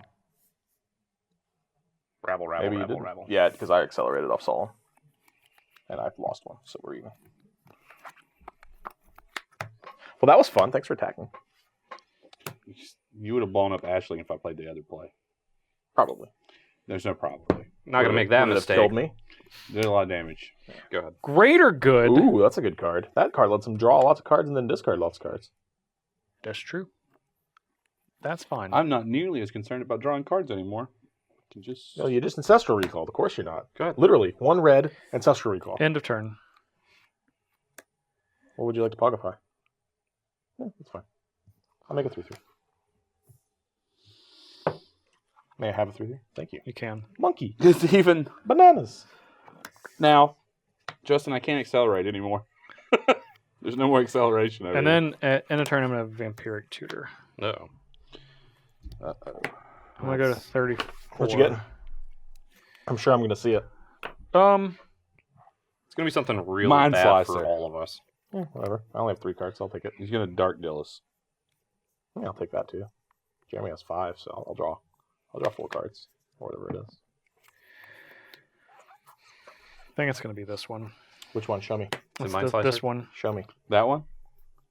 rabble. Maybe you didn't. Yeah, because I accelerated off Solemn. And I've lost one, so we're even. Well, that was fun. Thanks for attacking. You would have blown up Ashling if I played the other play. Probably. There's no probably. Not gonna make that Would it have mistake. killed me. Did a lot of damage. Go ahead. Greater good. Ooh, that's a good card. That card lets him draw lots of cards and then discard lots of cards. That's true. That's fine. I'm not nearly as concerned about drawing cards anymore. You just No, you just Ancestral Recall. Of course you're not. go ahead. Literally, 1 red, Ancestral Recall. End of turn. What would you like to Pogify? Yeah, that's fine. I'll make a 3/3. May I have a 3/3? Thank you. You can. Monkey. It's even Bananas. now, Justin. I can't accelerate anymore. There's no more acceleration over And here. then at end of turn, I'm going to Vampiric Tutor. No. Uh-oh. I'm going to go to 34. What you getting? I'm sure I'm going to see it. It's gonna be something really Mind bad Slicer. for all of us. Whatever. I only have 3 cards, so I'll take it. He's gonna Dark Dillis. Yeah, I'll take that too. Jeremy has 5, so I'll draw. I'll draw 4 cards, or whatever it is. I think it's going to be this one. Which one? Show me. Is it It's Mind this Slicer? one. Show me. That one?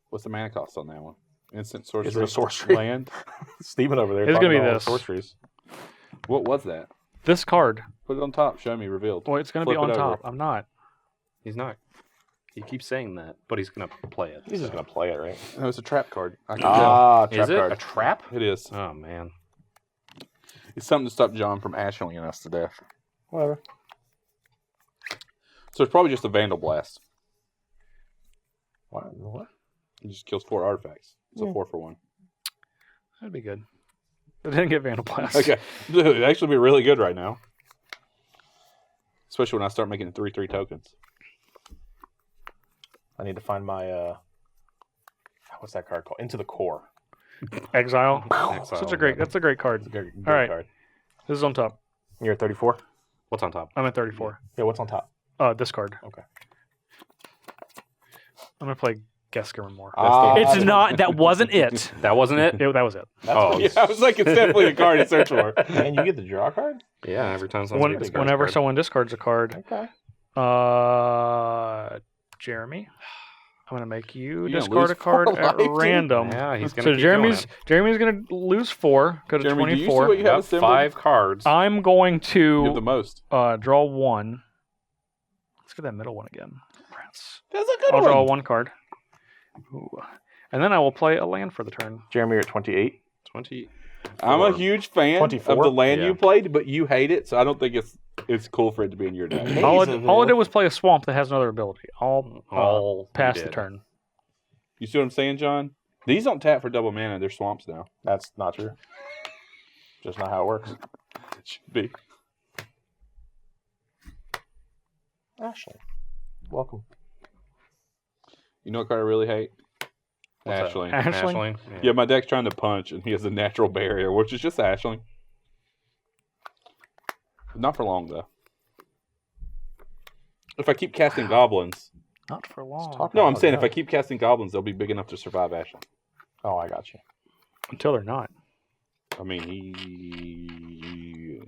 What's the mana cost on that one? Instant sorcery. Is it a sorcery? Land? Steven over there. It's talking gonna be about all the this. sorceries. What was that? This card. Put it on top. Show me revealed. Well, it's going to be Flip on it over. top. I'm not. He's not. He keeps saying that, but he's gonna play it. He's just going to play it, right? No, it's a trap card. I can tell. Ah, Is trap it card. a trap? It is. Oh man. It's something to stop John from ashling us to death. Whatever. So it's probably just a Vandal Blast. What? It just kills 4 artifacts. It's a 4-for-1. That'd be good. It didn't get Vandal Blast. Okay. Dude, it'd actually be really good right now. Especially when I start making 3/3 tokens. I need to find my, what's that card called? Into the Core. Exile. Exile, Such a great. That's a great card. It's a good All right. card. This is on top. You're at 34? What's on top? I'm at 34. Yeah, what's on top? This card. Okay. I'm gonna play Gesker more. Ah, It's that's- not. That wasn't it. That wasn't it. That was it. That's Oh, what- Yeah, I was like, it's definitely a card to search for. And you get the draw card? Yeah, every time someone discards a Whenever card. someone discards a card, Okay. Jeremy, I'm gonna make you You're gonna discard lose a card 4 at life, dude? random. Yeah, he's gonna. So keep Jeremy's going. gonna lose 4. Go to Jeremy, do you see 24. what you You have got assembled? 5 cards. I'm going You have the to most. draw 1. Let's get that middle one again. Rats. That's a good I'll one. draw 1 card. Ooh. And then I will play a land for the turn. Jeremy, you're at 28. 20. I'm a huge fan 24? of the land Yeah. you played, but you hate it, so I don't think it's cool for it to be in your deck. Maze All of I it. did was play a swamp that has another ability. I'll All pass you the did. turn. You see what I'm saying, John? These don't tap for double mana. They're swamps now. That's not true. Just not how it works. It should be. Ashling. Welcome. You know what card I really hate? What's that? Ashling. Ashling? Yeah, my deck's trying to punch, and he has a natural barrier, which is just Ashling. Not for long, though. If I keep casting goblins... Not for long. talk- No, I'm Oh, saying yeah. if I keep casting goblins, they'll be big enough to survive Ashling. Oh, I got you. Until they're not. I mean, he...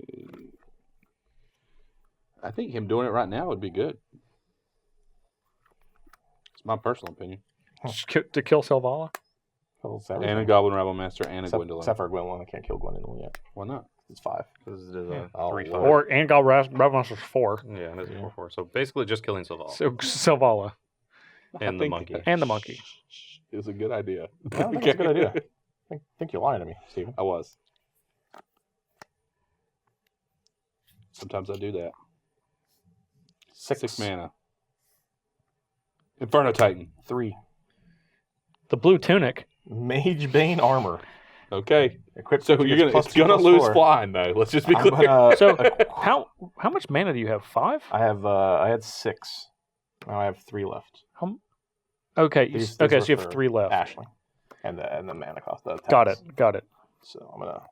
I think him doing it right now would be good. It's my personal opinion. To kill Selvala? And a Goblin Rabble Master and a except, Gwendlyn. except for Gwendlyn. I can't kill Gwendlyn yet. Why not? It's 5. Because it is a Oh, 3/5. Lord. Or and Ravenous was 4. Yeah, it is 4/4. So basically just killing Selvala. So Selvala. And the monkey. And the monkey. It's a good idea. I don't think it's a good idea. I think you're lying to me, Steven. I was. Sometimes I do that. 6 mana. Inferno Titan. 3. The blue tunic. Mage Bane armor. Okay. Equipped So to you're gets gonna +2, it's gonna lose +4. flying though. Let's just be I'm clear. gonna- So how much mana do you have? 5? I had 6. Now I have 3 left. Okay. These Okay. were So you have for 3 left. Ashling. And the mana cost. The Got tax. it. Got it. So I'm gonna.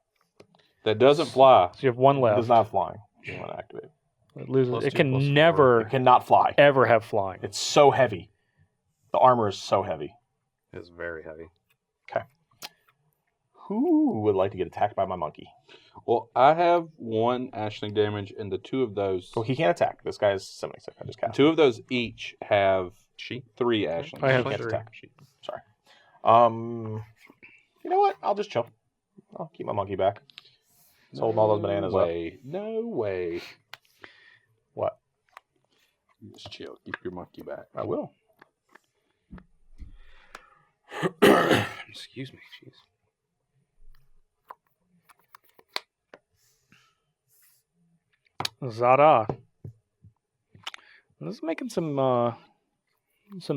That doesn't fly. So you have 1 It left. does not have flying. I'm gonna activate. It loses. +2, It can +4. never It cannot fly. ever have flying. It's so heavy. The armor is so heavy. It's very heavy. Who would like to get attacked by my monkey? Well, I have 1 Ashling damage, and the 2 of those, Well, he can't attack. This guy is 76. I just cast. 2 of those each have She. 3 Ashlings. I have He can't 3. attack. Sorry. You know what? I'll just chill. I'll keep my monkey back. He's holding all those bananas up. No way. What? Just chill. Keep your monkey back. I will. Excuse me. Jeez. Zada. This is making some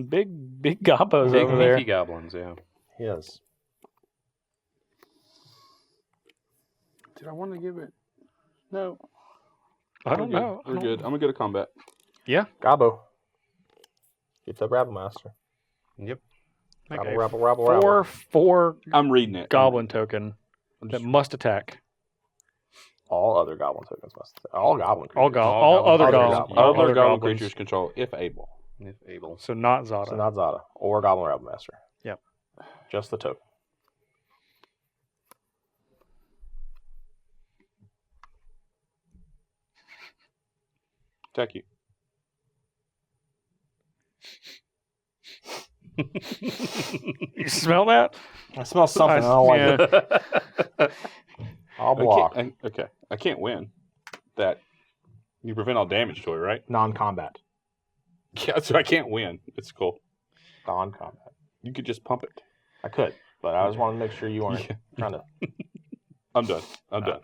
big gobbos Big over there. leafy goblins, yeah. He is. Did I want to give it? No. I don't know. We're good. I'm gonna go to combat. Gobbo. Get the Rabble Master. Yep. Okay. Rabble. 4 I'm reading it. goblin token I'm that just- must attack. All other goblin tokens must. All goblin. All creatures. other other goblins. goblins. all Other other goblin goblins. creatures control if able. If able. So not Zada. So not Zada or Goblin Rabble Master. Yep. Just the token. Attack you. You smell that? I smell something. I don't like it. Yeah. I'll block. Okay. I can't win. That you prevent all damage to it, right? Non-combat. Yeah, so I can't win. It's cool. Non-combat. You could just pump it. I could, but I just wanted to make sure you weren't Yeah. trying to. I'm done. I'm done.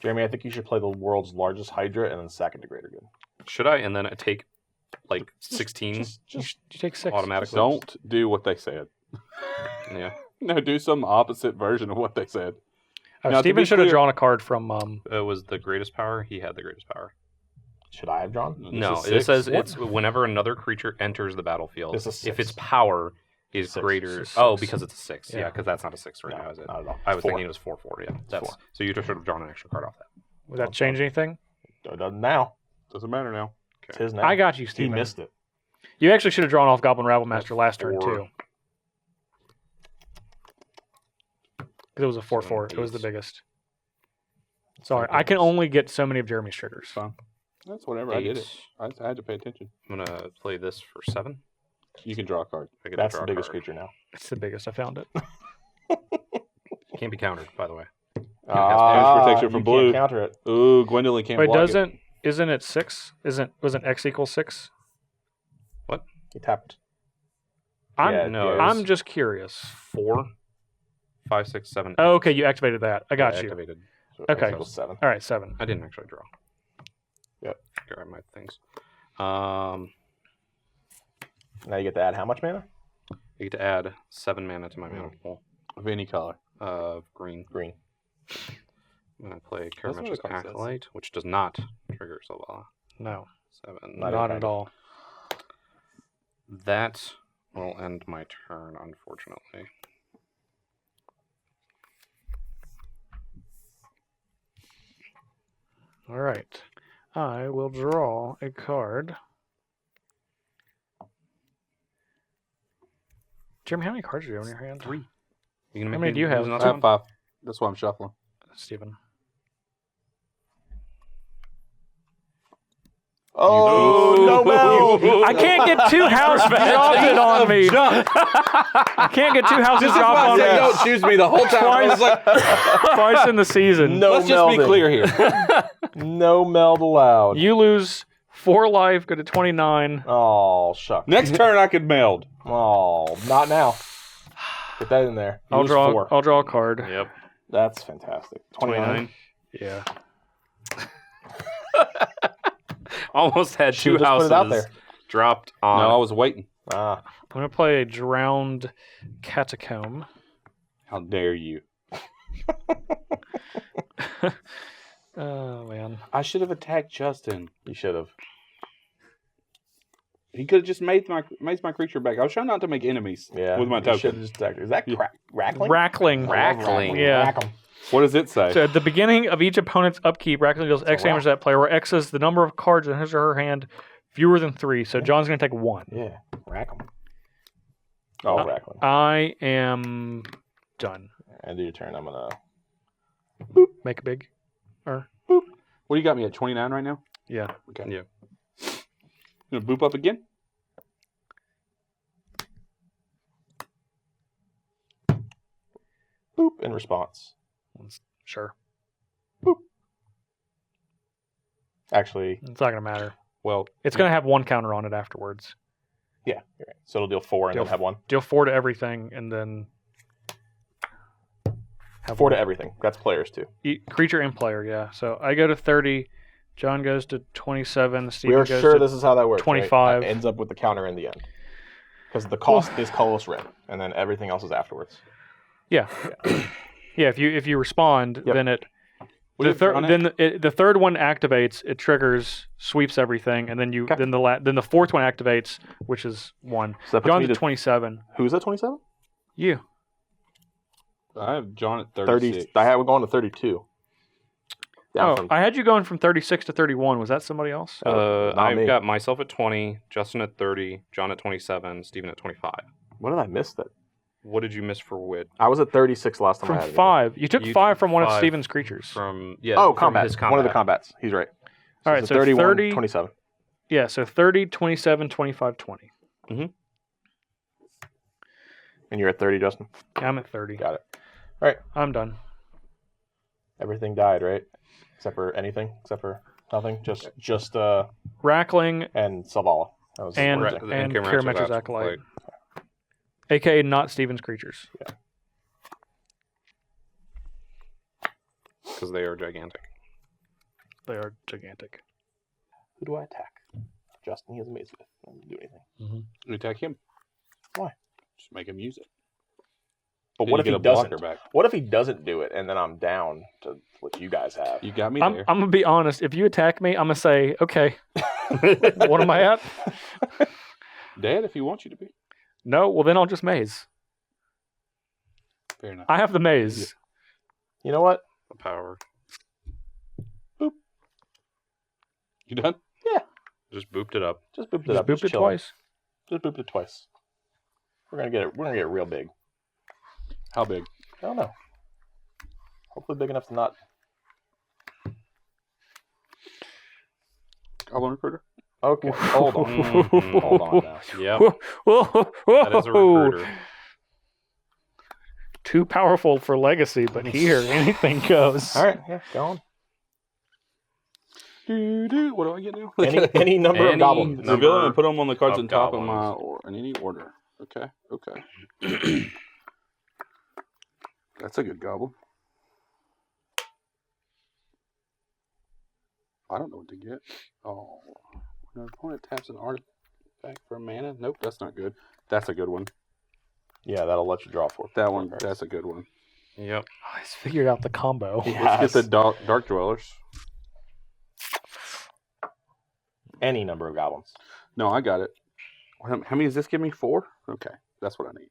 Jeremy, I think you should play the world's largest Hydra and then sack into Greater Good. Should I? And then I take like 16 You take 6. automatically. Don't do what they said. Yeah. No, do some opposite version of what they said. Oh, Now, to Steven be should have clear- drawn a card from. It was the greatest power. He had the greatest power. Should I have drawn? This No, is it 6. says What? it's whenever another creature enters the battlefield, This is if 6. its power is 6. greater. It's Oh, 6. because it's a 6. Yeah, Yeah. because that's not a 6 right No, now, is it? not at all. I was 4. thinking it was 4/4. Yeah, that's 4. so you just should have drawn an extra card off that. Would that change anything? It doesn't now. Doesn't matter now. It's his now. I got you, He Steven. missed it. You actually should have drawn off Goblin Rabble Master last turn, 4. too. Because it was a 4/4. It was the 8. biggest. Sorry, I can only get so many of Jeremy's triggers. Fine. That's whatever. I did 8. it. I had to pay attention. I'm gonna play this for 7. You can draw a card. I get to That's draw the a biggest card. creature now. It's the biggest. I found it. Can't be countered, by the way. damage protection from you blue. Can't counter it. Ooh, Gwendlyn can't Wait, block doesn't? Isn't it 6? Wasn't X equals 6? He tapped. I'm Yeah, no, yeah, I'm just curious. 4, 5, 6, 7. Oh, okay, you activated that. I got you. Activated. So Okay. X equals 7. All right, 7. I didn't actually draw. Yep. Grab my things. Now you get to add how much mana? I get to add 7 mana to my mana pool it. Of any color. of green. Green. I'm gonna play That's what Karametra's it says. Acolyte, which does not trigger Selvala. No, 7. Not not even at all. That will end my turn, unfortunately. All right. I will draw a card. Jeremy, how many cards do you have in your hand? 3. You gonna How make many me do you have? lose I another have one? 5. That's why I'm shuffling. Steven. Oh, no, Mel! I can't get 2 houses dropped on me. I can't get 2 houses dropped on me Don't choose me the whole time. I was like, twice in the season. No let's just be melding. clear here. No meld allowed. You lose 4 life, go to 29. Oh, shucks. Next turn I could meld. Oh, not now. Get that in there. I'll Use draw 4. I'll draw a card. Yep. That's fantastic. 29. Yeah. Almost had Should've two just put houses it out there. dropped on. No, I was waiting. Ah, I'm going to play a Drowned Catacomb. How dare you? Oh, man. I should have attacked Justin. you should have. He could have just made my creature back. I was trying not to make enemies Yeah. with my you should've token. just attacked. Is that Rackling? Rackling. Rackling. Yeah. Rack 'em. What does it say? So at the beginning of each opponent's upkeep, Rackling deals X a damage to that player, where X is the number of cards in his or her hand fewer than 3. So John's going to take 1. Yeah. Rack 'em. Oh, Rackling. I am done. End of your turn. I'm going Make a big. Or What do you got me at 29 right now? yeah. Okay. Yeah. You gonna boop up again? to boop in response. Sure. Actually, It's not going to matter. Well, It's going to have 1 counter on it afterwards. yeah. You're right. So it'll deal 4 and Deal then have 1. Deal 4 to everything and then have 4 one. to everything. That's players too. Creature and player, yeah. So I go to 30. John goes to 27. We Steven are goes sure to this is how that works. 25. Right? It ends up with the counter in the end. Because the cost is colorless red, and then everything else is afterwards. Yeah. Yeah, if you respond, Yep. then it What if on it- the third one activates, it triggers, sweeps everything, and then you Okay. then the fourth one activates, which is 1. So that puts John's me at to 27. Who's at 27? You. I have John at 30. 36. I have going to 32. Down Oh, from- I had you going from 36 to 31. Was that somebody else? not I've me. got myself at 20, Justin at 30, John at 27, Steven at 25. What did I miss that? What did you miss for wit? I was at 36 last time I From had it. 5. You took You 5 took from one of 5 Steven's creatures. From yeah. Oh, from combat. his One of the combats. He's right. All right, it's so 31, 30 27. Yeah, so 30, 27, 25, 20. And you're at 30, Justin? I'm at 30. Got it. I'm done. Everything died, right? Except for anything? Except for nothing? Just Rackling, and Selvala. That was And- one Ra- thing. and Karametra's Karametra's Acolyte. a.k.a. not Steven's creatures. because they are gigantic. They are gigantic. Who do I attack? Justin, he has a maze with. I don't do anything. You attack him. Why? Just make him use it. But Then what you if he get a blocker doesn't? back? What if he doesn't do it and then I'm down to what you guys have? You got me I'm there. going to be honest. If you attack me, I'm going to say, okay, what am I at? Dad, if he wants you to be. No, well, then I'll just maze. Fair enough. I have the maze. You know what? The power. You done? Just booped it up. Just booped it Just up. booped it chilling. twice. Just booped it twice. We're gonna get it. We're gonna get it real big. How big? I don't know. Hopefully big enough to not. Goblin recruiter? Okay. Hold on. Mhm. Hold on now. Yep. Whoa, That is a recruiter. Too powerful for legacy, but here anything goes. All right. Yeah. Go on. What do I get now? Any number of Any goblins. number Reveal them and put them on the cards of on top of my goblins. or in any order. Okay. That's a good goblin. I don't know what to get. Oh, when an opponent taps an artifact for mana. Nope, that's not good. That's a good one. Yeah, that'll let you draw 4. That one. That's a good one. Yep. I just figured out the combo. Let's get the dark dwellers. Any number of goblins. No, I got it. How many does this give me? 4? Okay, that's what I need.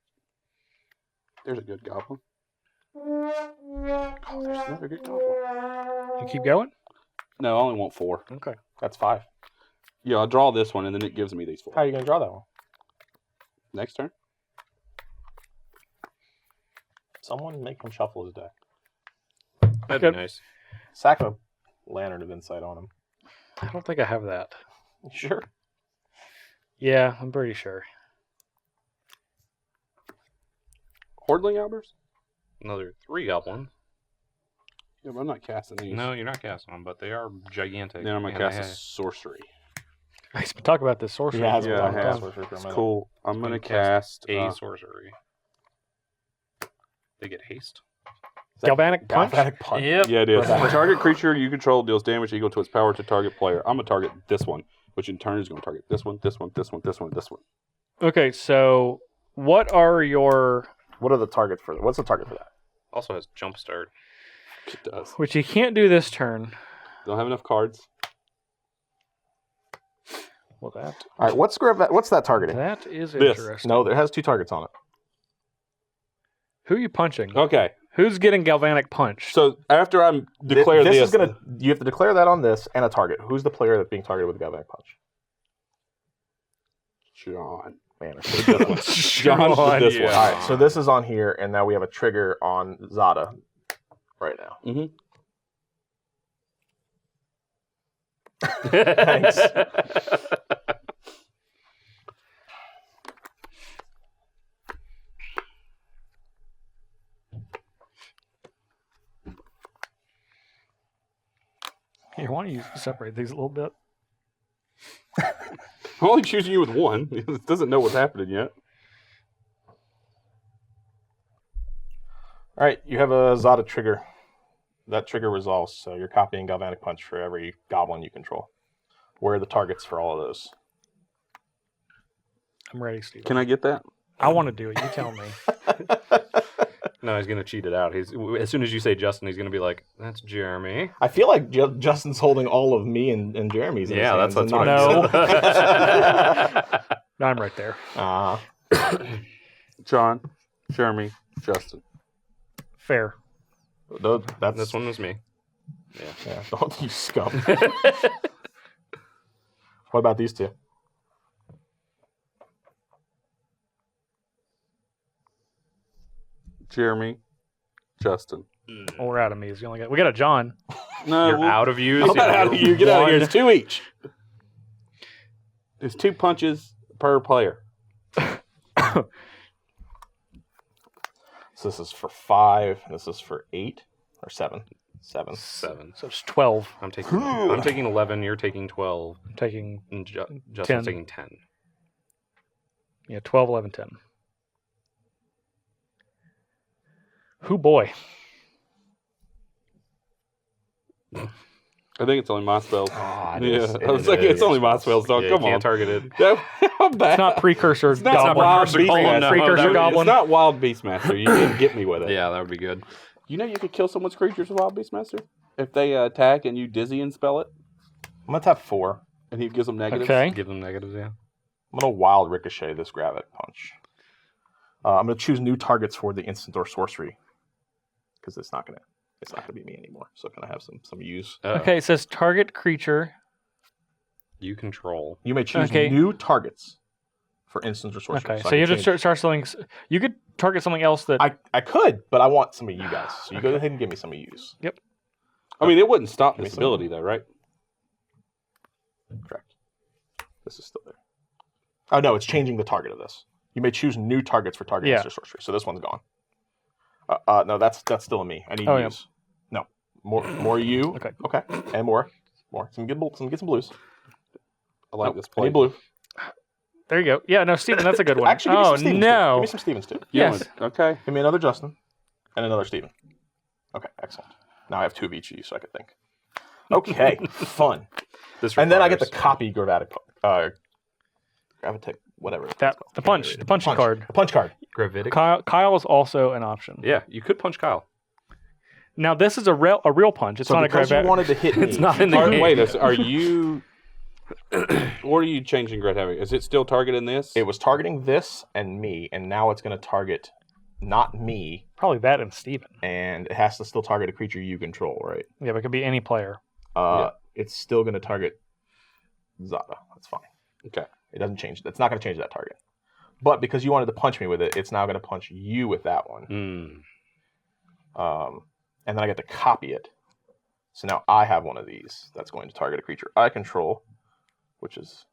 There's a good goblin. Oh, there's another good goblin. You keep going? No, I only want 4. Okay. That's 5. Yeah, I'll draw this one, and then it gives me these 4. How are you gonna draw that one? Next turn. Someone make him shuffle his deck. That'd Okay. be nice. Sack a Lantern of Insight on him. I don't think I have that. Sure. Yeah, I'm pretty sure. Hordling Outburst? Another 3 goblins. Yeah, but I'm not casting these. No, you're not casting them, but they are gigantic. Then I'm going to and cast a they sorcery. He's been talking about this sorcery. He has been Yeah, talking I about have. sorcery for a It's minute. cool. I'm Gonna gonna cast. a sorcery. They get haste. Is that Galvanic Punch? Galvanic Punch. Yep. Yeah, it is. Okay. Target creature you control deals damage equal to its power to target player. I'm gonna target this one, which in turn is gonna target this one, this one, this one, this one, this one. Okay, so what are your... What are the targets for? What's the target for that? Also has jump start. It does. Which you can't do this turn. Don't have enough cards. Well, that All right, what's that targeting? that is This. interesting. No, it has 2 targets on it. Who are you punching? Okay, Who's getting Galvanic Punch? so after I declare this this, is gonna. You have to declare that on this and a target. Who's the player that's being targeted with the Galvanic Punch? John. Man, I should've done that. John with this yeah. one. All right, so this is on here, and now we have a trigger on Zada right now. Thanks. Here, why don't you separate these a little bit? I'm only choosing you with one. It doesn't know what's happening yet. All right, you have a Zada trigger. That trigger resolves, so you're copying Galvanic Punch for every goblin you control. Where are the targets for all of those? I'm ready, Steve. Can I get that? I want to do it. You tell me. No, he's gonna cheat it out. He's as soon as you say Justin, he's gonna be like, "That's Jeremy." I feel like Justin's holding all of me and Jeremy's. In his Yeah, hands that's and what not- No. I'm right there. John, Jeremy, Justin. Fair. That's This one was me. Yeah, don't you scum. What about these two? Jeremy, Justin. Well, we're out of me. Is the only guy. We got a John. No, You're out of use. Get out of here. Get out of here. It's 2 each. There's 2 punches per player. So this is for 5. This is for 8 or 7. 7. 7. So it's 12. I'm taking 11. You're taking 12. I'm taking, And 10. Justin's taking 10. 12, 11, 10. Who boy? I think it's only my spells. Ah, Yeah, I was like, it's only my spells, dog. Yeah, Come you on. can't target it. How bad? It's not precursor It's not goblin. wild Precursor Beastmaster. Golem, no. Precursor That would- goblin. It's not wild Beastmaster. You didn't get me with it. Yeah, that would be good. You know you could kill someone's creatures with wild Beastmaster if they attack and you dizzy and spell it, I'm gonna tap 4. and he gives them negatives. Okay. Give them negatives, yeah. I'm gonna wild ricochet this Galvanic Punch. I'm gonna choose new targets for the instant or sorcery because it's not gonna be me anymore. So it's gonna have some use. Okay, it says target creature. You control. You may choose Okay. new targets for instant or sorcery. Okay, I so you can have to start something. You could target something else that. I could, but I want some of you guys. So you go ahead and give me some of yous. I mean, it wouldn't stop Give me this some. ability, though, right? Correct. This is still there. Oh no, it's changing the target of this. You may choose new targets for target Yeah. instant or sorcery. So this one's gone. No, that's still a me. I need Oh, yeah. use. No, more you. Okay. Okay, and more. Get some blues. I like Nope, this I play. need blue. There you go. Yeah, no, Steven, that's a good one. Actually, give me Oh some Stevens too. no. Give me some Stevens too. Yes. Okay. Give me another Justin and another Steven. Okay, excellent. Now I have 2 of each of you, so I could think. Okay, fun. This And then I get to requires- copy gravitic, whatever. it's That called. the punch, the punching card. The punch card. Gravitic. Kyle is also an option. Yeah, you could punch Kyle. Now this is a real punch. It's So not a because grab. you wanted to hit me, It's not in the Are, game. wait, are you? What are you changing, Gret Heavy? Is it still targeting this? it was targeting this and me, and now it's going to target not me, Probably that and Steven. and it has to still target a creature you control, right? Yeah, but it could be any player. It's still going to target Zada. That's fine. Okay. It doesn't change. It's not going to change that target. But because you wanted to punch me with it, it's now going to punch you with that one. And then I get to copy it. So now I have one of these that's going to target a creature I control, which is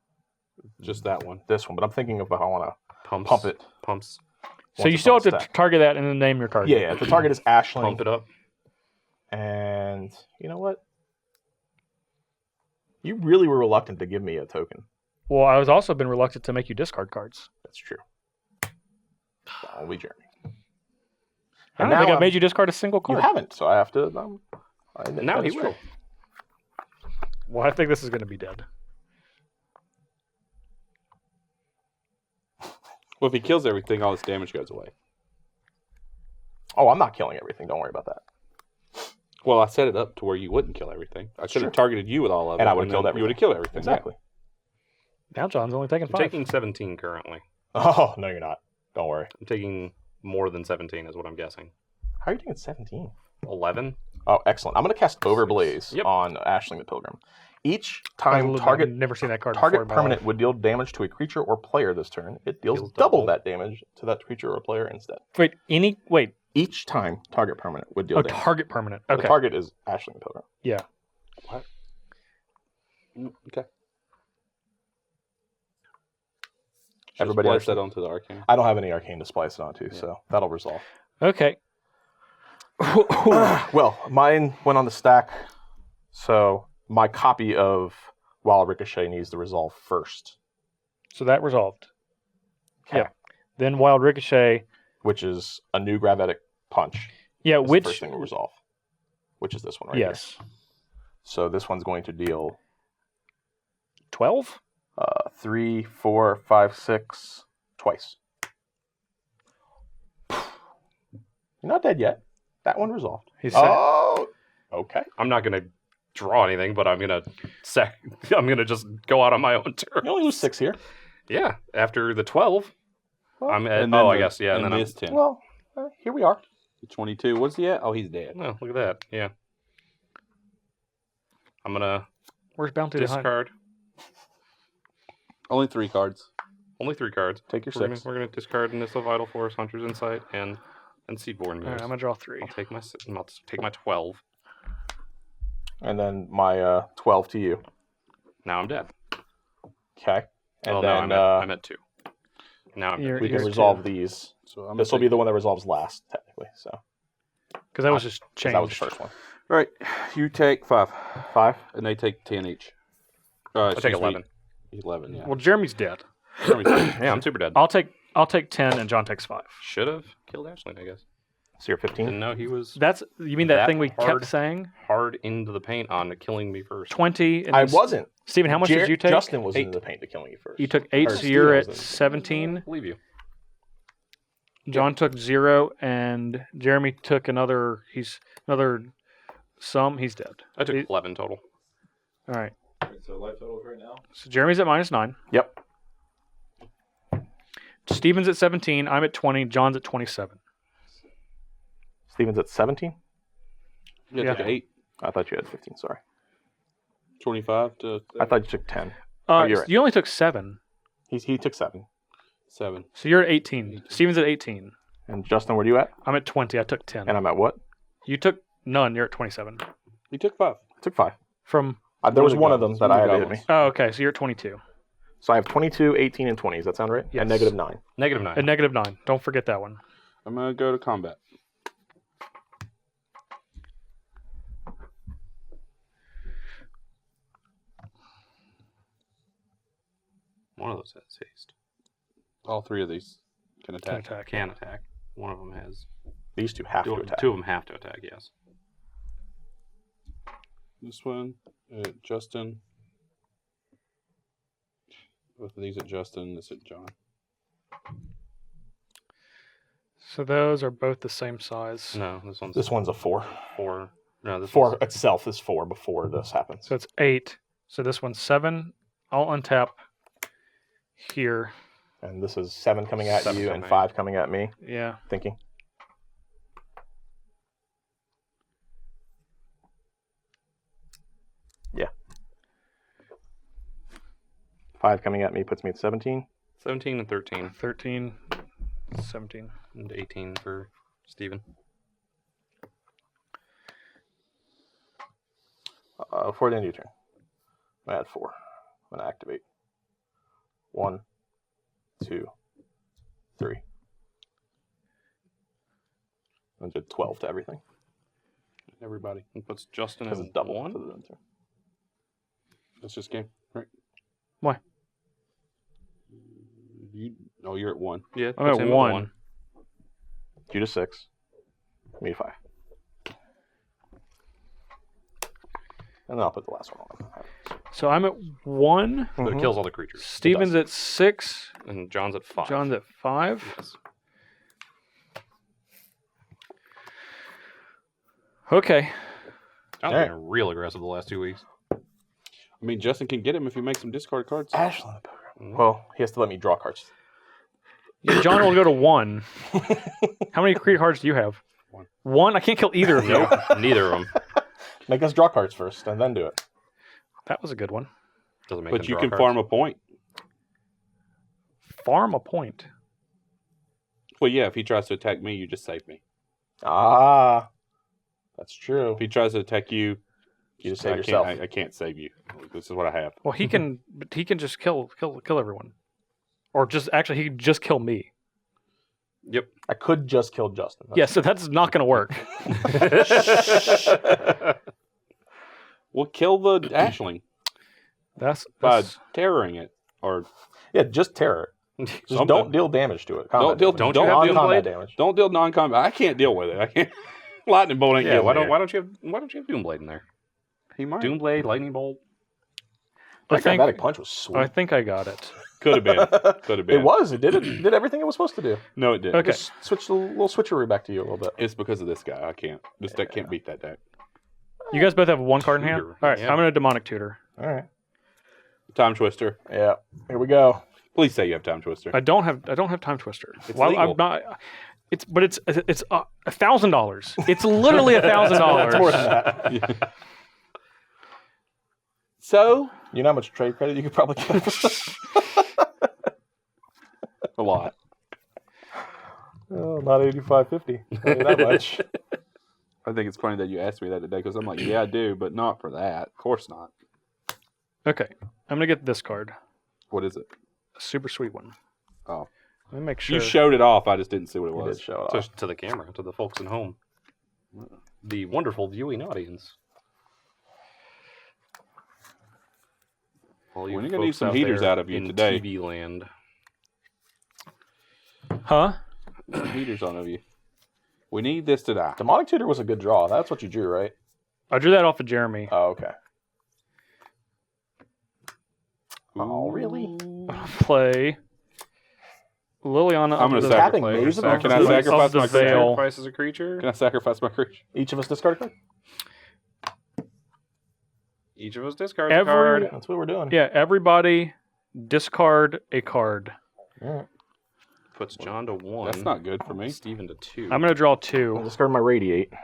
Just that one. this one. But I'm thinking if I want to Pumps. pump it. Pumps. So once you it's still on have to stack. target that and then name your card. Yeah, the target is Ashling. Pump it up. And you know what? You really were reluctant to give me a token. Well, I was also been reluctant to make you discard cards. That's true. Only Jeremy. I And don't think now I made you discard a single You card. haven't, so I have to. I admit Now that he is true. will. Well, I think this is going to be dead. Well, if he kills everything, all this damage goes away. Oh, I'm not killing everything. Don't worry about that. Well, I set it up to where you wouldn't kill everything. I should have targeted you with all of it. And I would've then killed You would have everything. killed everything. Exactly. Now John's only taking I'm 5. taking 17 currently. Oh, no, you're not. Don't worry. I'm taking more than 17 is what I'm guessing. How are you doing at 17? 11? Oh, excellent. I'm going to cast Overblaze Yep. on Ashling the Pilgrim. Each I've time target never seen that card before target in my permanent life. would deal damage to a creature or player this turn. It deals Deals double double. that damage to that creature or player instead. Wait. Each time target permanent would deal Oh, damage. target permanent. The Okay. target is Ashling the Pilgrim. Yeah. Okay. Everybody splice that understand? onto the arcane. I don't have any arcane to splice it onto, so that'll resolve. Okay. Well, mine went on the stack, so my copy of Wild Ricochet needs to resolve first, So that resolved. Okay. Yeah. Then Wild Ricochet. which is a new Gravitic Punch. Yeah, Is the which... first thing will resolve, which is this one right here. Yes. So this one's going to deal 12? 3, 4, 5, 6 twice. You're not dead yet. That one resolved. He's Oh, okay. I'm not going to draw anything, but I'm going to just go out on my own turn. You only lose 6 here. Yeah, after the 12, I'm at, And then I guess, yeah. And then I'm, missed 10. Well, here we are. 22. What's he at? Oh, he's dead. oh, look at that. Yeah. I'm going to Where's Bounty to hide? discard Only 3 cards. only 3 cards. Take your We're gonna, 6. we're gonna discard Initial Vital Force, Hunter's Insight, and Seedborn All right, Muse. I'm going to draw 3. I'll take my 12. And then my 12 to you. Now I'm dead. Okay. And Well, then no, I'm at 2. Now I'm You're- dead. we can Here's resolve 2. these. So I'm This will be the one that resolves last, technically. So Because that was just 'cause changed. that was the first one. All right. You take 5. 5. And they take 10 each. I take 11. 11, yeah. Well, Jeremy's dead. Yeah, I'm super dead. I'll take 10 and John takes 5. Should have killed Ashling, I guess. So you're 15. Didn't know he was You mean that That thing we hard. kept saying? hard into the paint on killing me first. 20. And I then wasn't. Steven, how much did you take? Justin was 8. into the paint to killing you first. You took 8, Or so Steven you're was at in. 17. Believe you. John took 0, and Jeremy took another sum. He's dead. I took He- 11 total. All right. So life totals right now? So Jeremy's at -9. Yep. Steven's at 17. I'm at 20. John's at 27. Steven's at 17. You Yeah. took 8. I thought you had 15. Sorry. 25 to I thought you took 10. you're right. You only took 7. He took 7. 7. So you're at 18. Steven's at 18. And Justin, where are you at? I'm at 20. I took 10. And I'm at what? You took none. You're at 27. You took 5. I took 5. From... There was One of the one of them goblins. that One I of had the to hit me. goblins. Oh, okay. So you're at 22. So I have 22, 18, and 20. Does that sound right? Yes. And -9. Negative 9. At -9. Don't forget that one. I'm going to go to combat. One of those has haste. All 3 of these can Can attack. attack. Can attack. One of them has. These two have to attack. 2 of them have to attack, yes. This one at Justin. Both of these at Justin. This at John. So those are both the same size. No, this one's This one's a 4. 4. No, this 4 one's itself is 4 before this happens. So it's 8. So this one's 7. I'll untap here. And this is 7 coming at 7 you and coming. 5 coming at me. Yeah. Thinking. Yeah. 5 coming at me puts me at 17. 17 and 13. 13, 17. And 18 for Steven. Before the end of your turn, I'm gonna add 4. I'm gonna activate. 1, 2, 3. I did 12 to everything Everybody. It puts Justin because as it's double. 1. To the turn. That's just game, right? Why? You're at 1. Yeah, I'm puts at him 1. You to 6. Me to 5. And then I'll put the last one on. So I'm at 1. So it kills all the creatures. Steven's at 6. And John's at 5. John's at 5. Yes. Okay. John's Alright. been real aggressive the last 2 weeks. I mean, Justin can get him if he makes some discard cards. Ashling the program. Well, he has to let me draw cards. Yeah, John will go to 1. How many creature cards do you have? 1. 1? I can't kill either of you. Nope, neither of them. Make us draw cards first, and then do it. That was a good one. Doesn't make But them you draw can cards. farm a point. Farm a point. Well, yeah, if he tries to attack me, you just save me. Ah, that's true. If he tries to attack you, You just save I yourself. I can't save you. This is what I have. Well, he can but he can just kill everyone. Or just actually he can just kill me. Yep. I could just kill Justin. Yeah, so that's not going to work. Well, kill the Ashling by That's terroring it, or Yeah, just terror. Just Something. don't deal damage to it. Don't deal- damage. don't you have non-combat Doomblade? damage. don't deal non-combat. I can't deal with it. I can't. Lightning bolt ain't Yeah, getting why there. don't you have Doomblade in there? He might. Doomblade, Lightning Bolt. I That think Chromatic punch was sweet. I think I got it. Could have been. Could have been. It was. It did everything it was supposed to do. No, it didn't. Okay. Just switch a little switcheroo back to you a little bit. It's because of this guy. I can't. This deck can't beat that deck. You guys both have 1 card in hand? Tutor. All right, Yeah. I'm going to demonic tutor. All right. Time Twister. Yeah. Here we go. Please say you have Time Twister. I don't have time twister. It's Well, legal. I'm not it's $1,000. It's literally $1,000. It's more than that. So You know how much trade credit you could probably get? a lot. Oh, not 85.50. Not that much. I think it's funny that you asked me that today because I'm like, yeah, I do, but not for that. Of course not. Okay. I'm going to get this card. What is it? A super sweet one. Oh, Let me make sure. you showed it off. I just didn't see what it You was. did show it off. To the camera, to the folks at home. The wonderful viewing audience. All you We're gonna need folks some out heaters there out of you in today. TV land. Huh? Some heaters on of you. We need this to die. Demonic Tutor was a good draw. That's what you drew, right? I drew that off of Jeremy. Oh, okay. Oh, really? Play Liliana. I'm gonna of the- Tapping sacrifice. Maze of Can I the- sacrifice of the my creature? Veil. Sacrifices a creature. Can I sacrifice my creature? Each of us discard a card? Each of us discards a card. That's what we're doing. Yeah, everybody discard a card. All right. Puts John to 1. That's not good for me. Steven to 2. I'm going to draw I'll 2. discard my Radiate. Did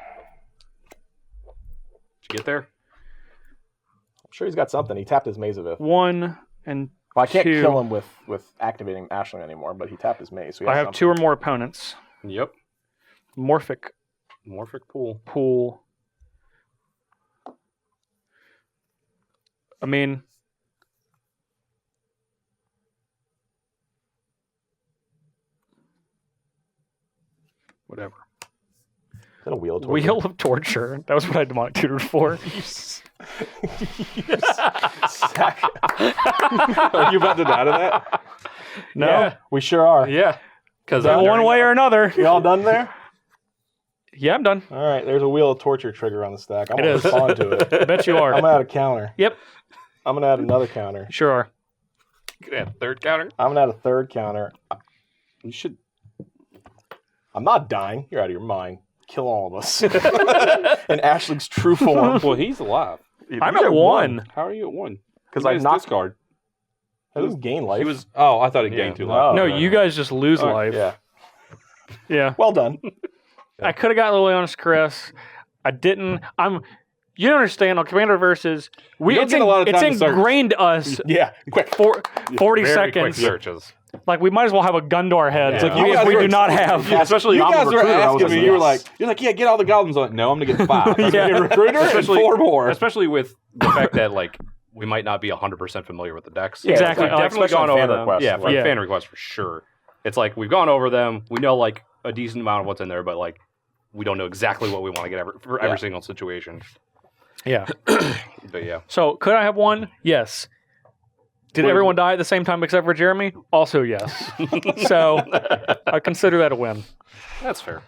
you get there? I'm sure he's got something. He tapped his Maze of Ith. 1 and Well, I can't 2. kill him with activating Ashling anymore, but he tapped his Maze. So he I has have something. 2 or more opponents. Yep. Morphic Morphic pool. pool. I mean, whatever. Is that a Wheel of Torture? Wheel of Torture. That was what I demonic tutored for. Are you about to die to that? No. Yeah, we sure are. Yeah. Because One way or another. You all done there? Yeah, I'm done. All right, there's a Wheel of Torture trigger on the stack. I'm It going is. to respond to it. I bet you I'm are. going to add a counter. Yep, I'm going to add another counter. sure are. third counter. I'm going to add a third counter. You should. I'm not dying. You're out of your mind. Kill all of us. In Ashling's true form. Well, he's alive. I'm at 1. How are you at 1? Because I I knocked. discard. I didn't gain life. He was. Oh, I thought it Yeah. gained 2 No. life. No, right. you guys just lose Oh, life. Yeah. Yeah. Well done. I could have got Liliana's Caress. I didn't. You don't understand. On Commander versus, You don't get a lot of it's time to search. ingrained to us Yeah. Quick. for 40 Very quick seconds. searches. Like, we might as well have a gun to our heads. Yeah. Like, You if guys we were- do not have. Yeah, especially You I'm a guys were recruiter, I was asking me. like, You were yes. like, yeah, get all the goblins. I'm like, no, I'm gonna get 5. I'm Yeah. gonna get a recruiter and Especially- 4 more. Especially with the fact that like we might not be 100% familiar with the decks. Yeah, Exactly. We've Like, definitely especially gone on over fan them. requests. Yeah, for Yeah. fan requests for sure. It's like we've gone over them. We know like a decent amount of what's in there, but like we don't know exactly what we want to get for every single situation. Yeah. But yeah, So, could I have 1? Yes. Did everyone die at the same time except for Jeremy? Also, yes. So I consider that a win. That's fair.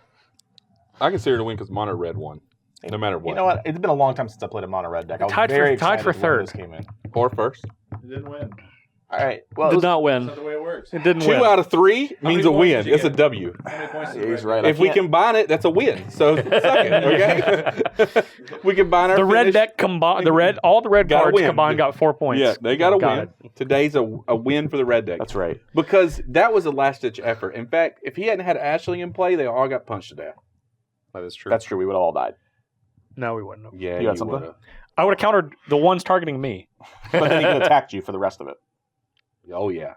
I consider it a win because mono red won. No matter what. You know what? It's been a long time since I played a mono red deck. I was Tied for- very tied excited for when third. this came in. Or first. You didn't win. All right. Well, Did not win. That's not the way it works. It didn't 2 win. out of 3 means many a points win. did you It's a get? W. How many points did he's you right. get? If we combine it, that's a win. So suck it, okay? We combine our The red finish. deck combined. All the red Got a cards win. combined got 4 points. Yeah, they got a Got win. Today's a win for the red deck. that's right. Because that was a last-ditch effort. In fact, if he hadn't had Ashling in play, they all got punched to death. That is true. That's true. We would have all died. No, we wouldn't have. Yeah, You got something? would've. I would have countered the ones targeting me. But then he could attacked you for the rest of it. Oh, yeah.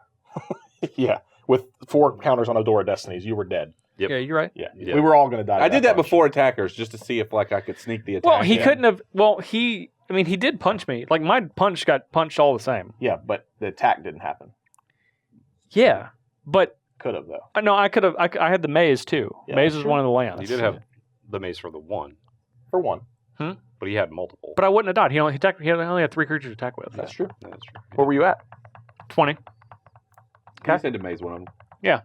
Yeah. With 4 counters on a door of destinies, you were dead. Yep. Yeah, you're right. Yeah. Yeah. We were all going to die. I did that punch. before attackers just to see if I could sneak the attack. Well, he in. couldn't have. Well, he did punch me. Like, my punch got punched all the same. Yeah, but the attack didn't happen. Yeah. But, Could have, though. no, I could have. I had the maze, too. Yeah, Maze that's was true. one of the lands. He did have the mace for the one, For one. but he had multiple. But I wouldn't have died. He only had 3 creatures to attack with. That's true. That's true. Where were you at? 20. He said to maze one of them.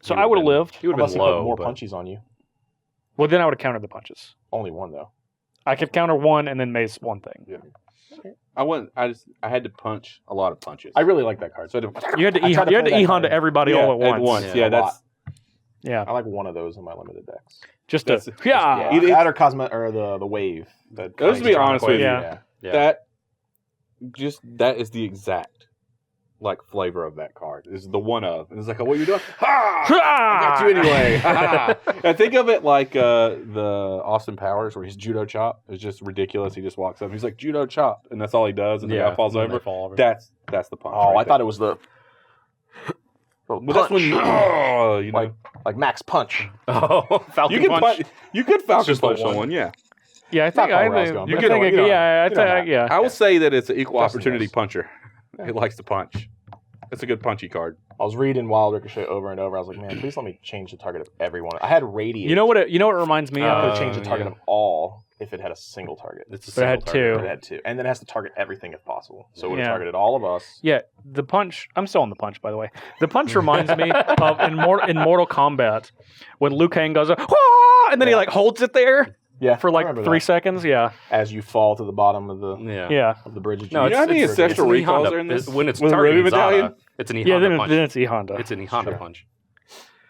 So He I would would've have lived. He would have Unless been he put low. more but punchies on you. Well, then I would have countered the punches. Only one, though. I could counter one and then maze one thing. I had to punch a lot of punches. I really like that card. So I had to, You had to I E tried to play that Honda card. everybody yeah, all at once. Yeah, A lot. that's Yeah. I like one of those in my limited decks. Just to, That's- yeah. Either- That or Cosmo or the wave. Let's be honest with you. Yeah. yeah. That is the exact flavor of that card. Is the one of. And it's like, oh, what are you doing? Ha! I got you anyway. Ha! I think of it like the Austin Powers where his judo chop is just ridiculous. He just walks up. He's like judo chop, and that's all he does, and the guy falls and then over. they fall over. That's the punch. Oh, right I thought there. it was the. Well, that's when you know. Like Max Punch. Oh, Falcon You can punch. you could Falcon just the punch one. someone, yeah. Yeah, I think not I where I was think going, but I you think get it, yeah, I you know think yeah. I will say that it's an equal Justin opportunity does. puncher. It likes to punch. It's a good punchy card. I was reading Wild Ricochet over and over. I was like, man, please let me change the target of everyone. I had Radiate. You know what it reminds me I of? could have changed the target yeah. of all if it had a single target. It's a But it had single target. two. It had 2. And then it has to target everything if possible. So it would have Yeah. targeted all of us. Yeah, the punch. I'm still on the punch, by the way. The punch reminds me of in Mortal Kombat when Liu Kang goes, "Wah!" and then he holds it there Yeah. for I remember 3 that. seconds. Yeah, As you fall to the bottom of the yeah. bridge. No, You know how many ancestral an recalls E-Honda. are in this? When it's With a targeting Ruby Battalion? Zada, it's an Yeah, E-Honda then, punch. then it's E-Honda. It's an E-Honda Sure. punch.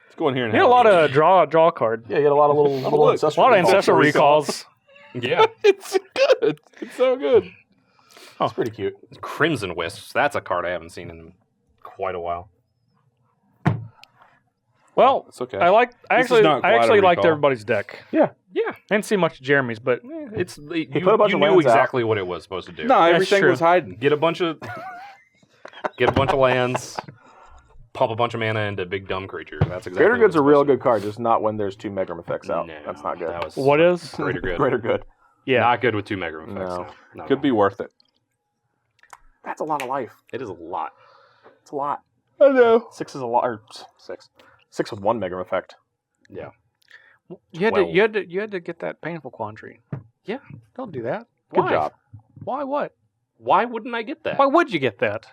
Let's go in here and You had a lot of draw card. Yeah, you had a lot of little look, A ancestral lot of recalls. ancestral recalls. Yeah. It's good. It's so good. It's pretty cute. Crimson Wisps. That's a card I haven't seen in quite a while. Well, It's okay. I This is not quite a actually liked recall. everybody's deck. Yeah. I didn't see much of Jeremy's, but It's you, put a bunch you of knew lands out. exactly what it was supposed to do. No, everything true. was hiding. Get a bunch of lands, pump a bunch of mana into big dumb creatures. That's exactly. Greater what Good's it's a real supposed to good card, just not when there's 2 Megram effects do. out. No, That's not good. That was what is? Greater Good. Greater Good. Yeah, Not good with 2 Mega effects. No. No. Could be worth it. That's a lot of life. It is a lot. It's a lot. I know. 6 is a lot. Or 6. 6 with 1 Megram effect. Yeah. you had 12. you had to get that painful quandary. Yeah, don't do that. Good Why? job. Why? What? Why wouldn't I get that? Why would you get that?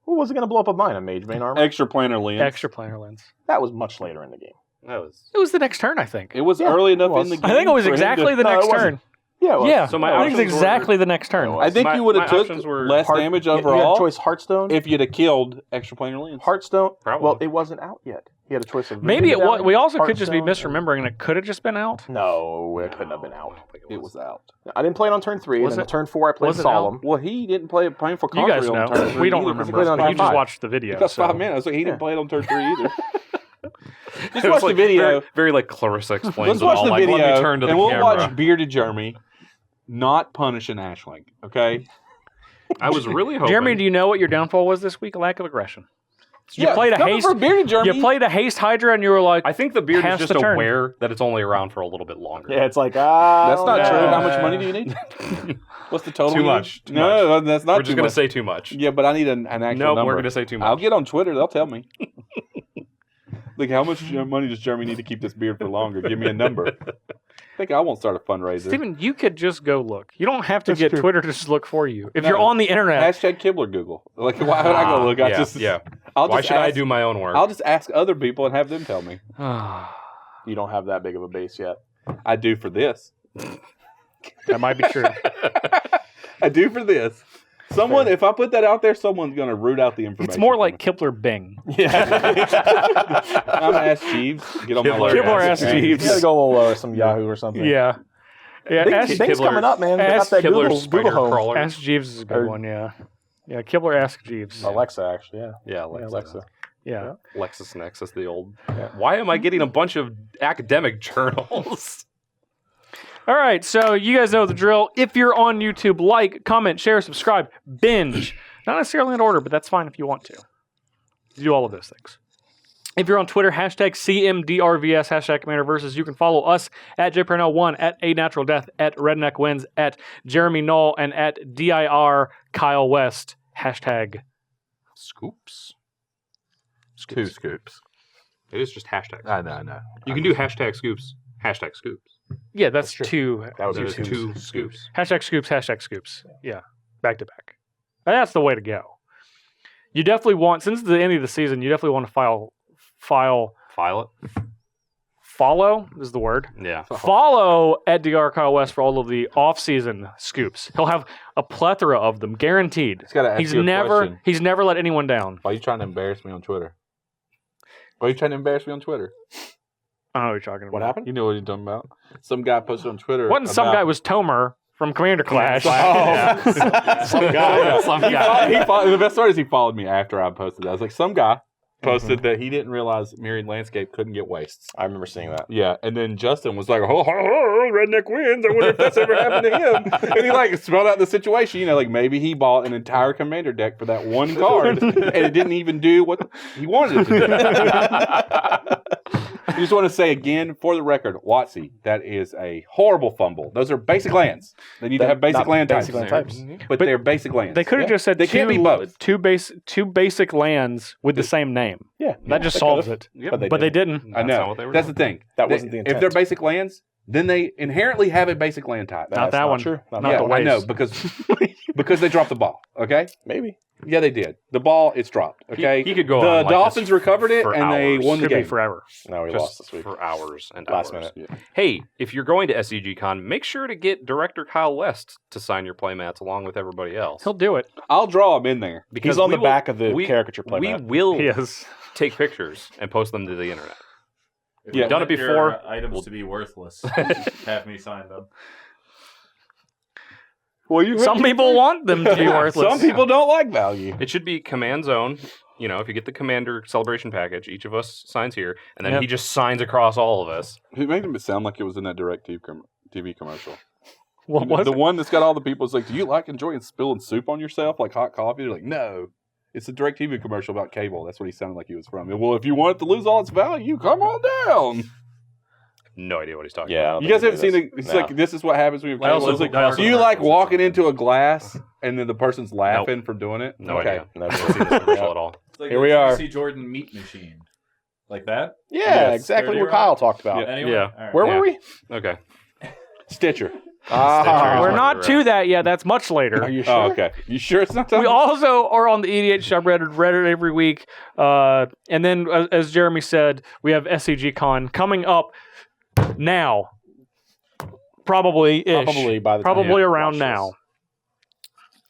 Who was it going to blow up a mine? A Mage Vein Armor? Extra planar lens. Extra planar lens. That was much later in the game. That was. It was the next turn, I think. It was Yeah, early enough it was. in the game. I think it was for him exactly to- the No, it next wasn't. turn. Yeah, it was. Yeah, So my I think it's options were- exactly the next turn. It was. I think My- you would my have took options were less Heart- damage You had overall choice Heartstone. if you'd have killed extra planar lens. Heartstone. Probably. Well, it wasn't out yet. He had a choice of Maybe it was. We also could just be Heartstone. misremembering. It could have just been out. No, it couldn't have been out. It was out. I didn't play it on turn 3, Was and then it- turn 4 I played was it Solemn. Well, he didn't play a painful You guys Conqueror on know. turn three We don't either, 'cause it remember. cost You just 5. watched the It video. cost so. 5 minutes. Like he didn't Yeah. play it on turn 3 either. It Just was watch the like video. Very like Clarissa explains Let's it watch all. the Like, video, let me turn to the and we'll camera. watch Bearded Jeremy not punish an Ashling. Okay. I was really hoping. Jeremy, do you know what your downfall was this week? A lack of aggression. You Yeah, played a coming haste. for Bearded Jeremy. You played a haste Hydra, and you were like, I think the beard is Half just the turn. aware that it's only around for a little bit longer. Yeah, it's like, That's not Yeah. true. How much money do you need? What's the total? Too you need? much, too No, that's not We're too just gonna much. say too much. Yeah, but I need an actual No, number. we're gonna say too much. I'll get on Twitter. They'll tell me. Like, how much money does Jeremy need to keep this beard for longer? Give me a number. think I won't start a fundraiser. Steven, you could just go look. You don't have to That's get true. Twitter to just look for you. If No. you're on the internet, Hashtag Kibler Google. Like, why would I go look? I yeah, just, yeah. I'll Why just should I ask- do my own work? I'll just ask other people and have them tell me. You don't have that big of a base yet. I do for this. that might be true. I do for this. Someone, if I put that out there, someone's going to root out the information. It's more from like me. Kipler Bing. I'm Ask Jeeves. Get on my Kibler list. Kibler Ask Jeeves. You gotta go a little lower, some Yahoo or something. Yeah. Yeah, Bing's Ask, coming up, man. They got Ask that Kibler's Google spider home. crawler. Ask Jeeves is a good Or- one, yeah. Yeah, Kibler Ask Jeeves. Alexa, actually, yeah. Yeah, Alexa. Yeah. LexisNexis, the old. Why am I getting a bunch of academic journals? All right, so you guys know the drill. If you're on YouTube, like, comment, share, subscribe, binge. Not necessarily in order, but that's fine if you want to. You do all of those things. If you're on Twitter, hashtag CMDRVS, hashtag CommanderVersus. You can follow us at JParnell1, at ANaturalDeath, at RedneckWins, at Jeremy Knoll, and at DIR Kyle West. Hashtag Scoops. 2 scoops. It is just hashtags. I know. You can do hashtag scoops. Hashtag scoops. Yeah, that's true. two. That would There's be two scoops. Hashtag scoops, hashtag scoops. Yeah, back to back. And that's the way to go. You definitely want, since the end of the season, you definitely want to follow is the word. Yeah. Follow at DR Kyle West for all of the off-season scoops. He'll have a plethora of them, guaranteed. He's got to ask you a question. He's never let anyone down. Why are you trying to embarrass me on Twitter? Why are you trying to embarrass me on Twitter? I don't know what you're talking about. What happened? You know what you're talking about. Some guy posted on Twitter. Wasn't some about- guy, was Tomer from Commander Clash. Some guy. Some The best part is he followed me after I posted that. I was like, some guy posted that he didn't realize Myriad Landscape couldn't get wastes. I remember seeing that. Yeah, and then Justin was like, redneck wins. I wonder if that's ever happened to him. And he like spelled out the situation. You know, like maybe he bought an entire commander deck for that one card, and it didn't even do what he wanted it to do. I just want to say again, for the record, WotC, that is a horrible fumble. Those are basic lands. They need to have basic Not land basic types. land types. But they're basic lands. They could have just said They can't be both. two basic lands with the same name. Yeah. That just they solves could've. it. Yep. But they didn't. I That's know. not what they were That's doing. the thing. That wasn't the If they're intent. basic lands, then they inherently have a basic land type. Not That's that one. True. Not Not yeah, the I know waste. because they dropped the ball. Okay. Maybe. Yeah, they did. The ball, it's dropped. Okay. He could go The on like Dolphins this recovered it for and they hours. won the Could be game. forever. No, we Just lost this week. for hours and Last hours. minute. Hey, if you're going to SCGCon, make sure to get Director Kyle West to sign your playmats along with everybody else. He'll do it. I'll draw him in there. Because He's on we the will- back of the we- caricature We playmat. will He is. take pictures and post them to the internet. If Yeah. you Done it want your, before. items to be worthless. Have me sign them. Well, you Some people want them to be worthless. Some people don't like value. It should be Command Zone. You know, if you get the Commander Celebration package, each of us signs here, and then Yep. he just signs across all of us. It made him sound like it was in that DirecTV TV commercial. What was the it? one that's got all the people is like, do you like enjoying spilling soup on yourself like hot coffee? They're like, no. It's a DirecTV commercial about cable. That's what he sounded like he was from. Well, if you want it to lose all its value, come on down. No idea what he's talking Yeah. I about. don't You think guys haven't we seen do it. this. It's No. like, this is what happens when you have I cable. also- It's like, I also do you heard like it was walking something. into a glass and then the person's laughing for doing it? No okay. idea. Never I haven't seen this commercial at all. It's like Here a we are. Tennessee Jordan meat machine. Like that? Yeah, Yes. exactly Dirty what Rock. Kyle talked about. Yeah. Anyway? Yeah. All right. Where Yeah. were we? Okay. Stitcher. Ah, We're Right. not to that yet. That's much later. Are you sure? Oh, okay. You sure it's not time? We also are on the EDH subreddit Reddit every week. And then, as Jeremy said, we have SCGCon coming up now. Probably Probably by the time Probably you around watch now. this.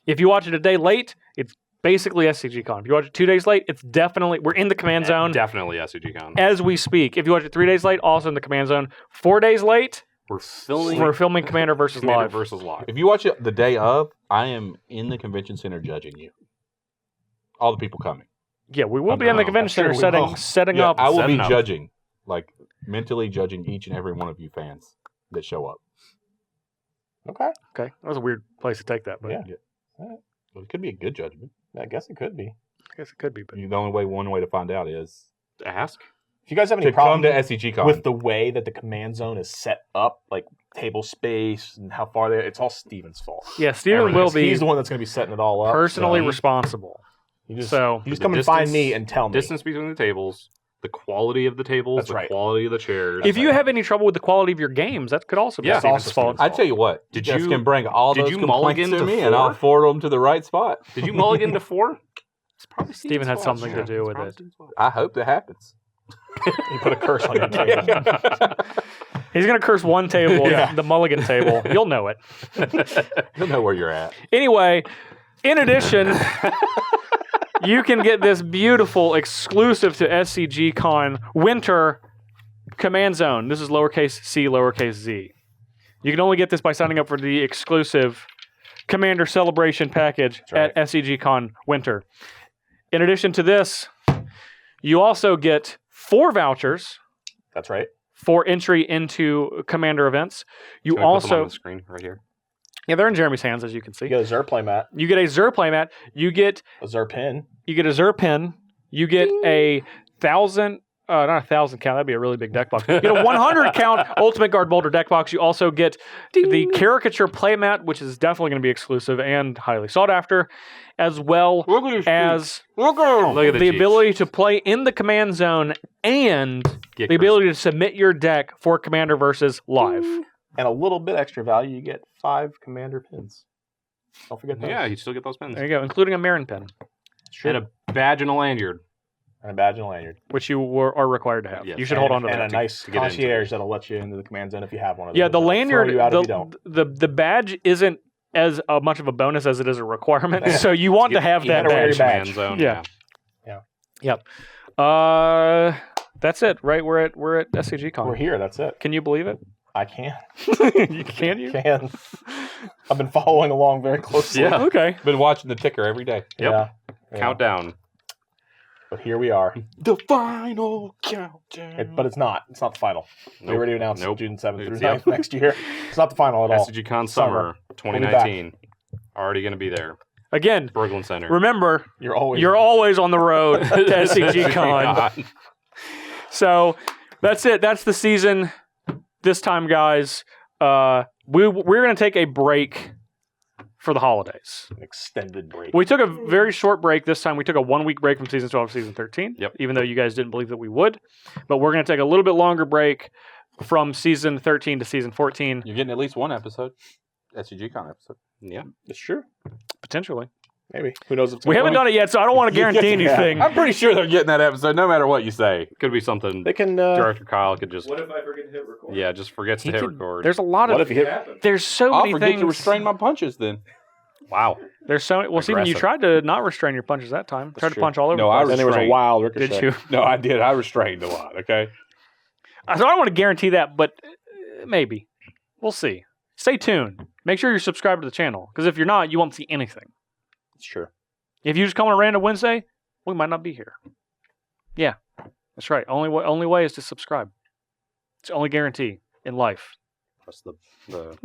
If you watch it a day late, it's basically SCGCon. If you watch it 2 days late, it's definitely, we're in the command zone Definitely SCGCon. as we speak. If you watch it 3 days late, also in the command zone. 4 days late, We're filming we're filming Commander versus Commander Live. versus Live. If you watch it the day of, I am in the convention center judging you. All the people coming. Yeah, we will be in the No, convention center sure we will. setting Yeah, up. I will be setting up. judging, like mentally judging each and every one of you fans that show up. Okay. Okay, that was a weird place to take that, but Yeah. Well, it could be a good judgment. I guess it could be. I guess it could be. But The only way, one way to find out is Ask. If you guys have any to come problem to SCGCon. with the way that the command zone is set up, like table space and how far they it's all Steven's fault. yeah, Steven will be He's the one that's going to be setting it all up. personally so responsible. you just, So you just the come and find distance- me and tell me. Distance between the tables, the quality of the tables, That's the right. quality of the chairs. If you have any trouble with the quality of your games, that could also be Yeah. Steven's Also fault. Steven's I tell you what, Did you guys you- can bring all did those you complaints mulligan to to me, and I'll 4? forward them to the right spot. Did you mulligan to 4? It's probably Steven had Steven's fault. something to do It's with probably it. Steven's fault. I hope that happens. You put a curse on your table. He's going to curse one table, Yeah. the mulligan table. You'll know it. You'll know where you're at. Anyway, in addition, you can get this beautiful exclusive to SCG Con Winter Command Zone. This is lowercase c, lowercase z. You can only get this by signing up for the exclusive Commander Celebration package That's at SCG Con Winter. In addition to this, you also get 4 vouchers That's right. for entry into Commander events. You Can we put them on also, the screen right here. yeah, they're in Jeremy's hands, as you can see. You get a Zer playmat, You get a Zer playmat. You get a Zer pin. a Zer pin. You get a 1,000, not 1,000 count. That'd be a really big deck box. You get a 100 count Ultimate Guard Boulder deck box. You also get the caricature playmat, which is definitely going to be exclusive and highly sought after, as well as Look at the cheeks. ability to play in the command zone and Get the ability to submit your deck for Commander versus live. And a little bit extra value, you get 5 commander pins. Don't forget those. Yeah, you still get those pins. There you go, including a Marin pin, It's true. And a badge and a lanyard. And a badge and a lanyard. which you are required to have. Yes. You should hold on to and that. a nice to get into concierge that'll let you into the command zone if you have one of those. Yeah, the They'll throw lanyard, you out if you don't. the badge isn't as much of a bonus as it is a requirement. So you want to have You that gotta wear your badge. badge. command zone. Yeah. Yeah. That's it, right? We're at SCG Con. We're here. That's it. Can you believe it? I can. Can you? Can. I've been following along very closely. Yeah. Okay. Been watching the ticker every day. Yep. Yeah. Countdown. But here we are. The final countdown. But it's not. It's not the final. We Nope. already announced Nope. June 7th through It's- 9th next year. It's not the final at all. SCG Con Summer We'll be 2019. Already going to be there. Again, Brooklyn Center. remember, You're always you're always on the road to SCG Con. So that's it. That's the season this time, guys. We're going to take a break for the holidays. an extended break. We took a very short break this time. We took a 1-week break from season 12 to season 13. Yep. Even though you guys didn't believe that we would. But we're going to take a little bit longer break from season 13 to season 14. You're getting at least one episode. SCG-Con episode. Yeah. It's true. Potentially. Maybe. Who knows? If it's We haven't done it yet, so I don't want to guarantee Yeah. anything. I'm pretty sure they're getting that episode no matter what you say. Could be something They can. Director Kyle could just, What if I forget to hit record? yeah, just forgets He to hit could- record. There's a lot What of. if you hit? Happens. There's so I'll many forget things. to restrain my punches then. Wow. There's so well, Steven, you Aggressive. tried to not restrain your punches that time. Tried to true. punch all over. No, the I place. Then there was a restrained. wild ricochet. Did you? No, I did. I restrained a lot, okay? So I don't want to guarantee that, but maybe. We'll see. Stay tuned. Make sure you're subscribed to the channel, because if you're not, you won't see anything. It's true. If you just come on a random Wednesday, we might not be here. Yeah, that's right. Only way is to subscribe. It's the only guarantee in life. Press the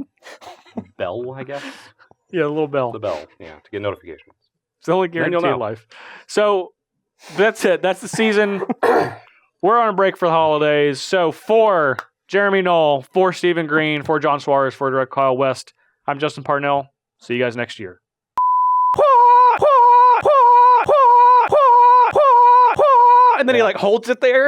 bell, I guess. Yeah, the little bell. The bell, yeah, to get notifications. It's the only Then guarantee you'll in know. life. So that's it. That's the season. We're on a break for the holidays. So for Jeremy Knoll, for Stephen Green, for John Suarez, for Direct Kyle West, I'm Justin Parnell. See you guys next year. And then he like holds it there.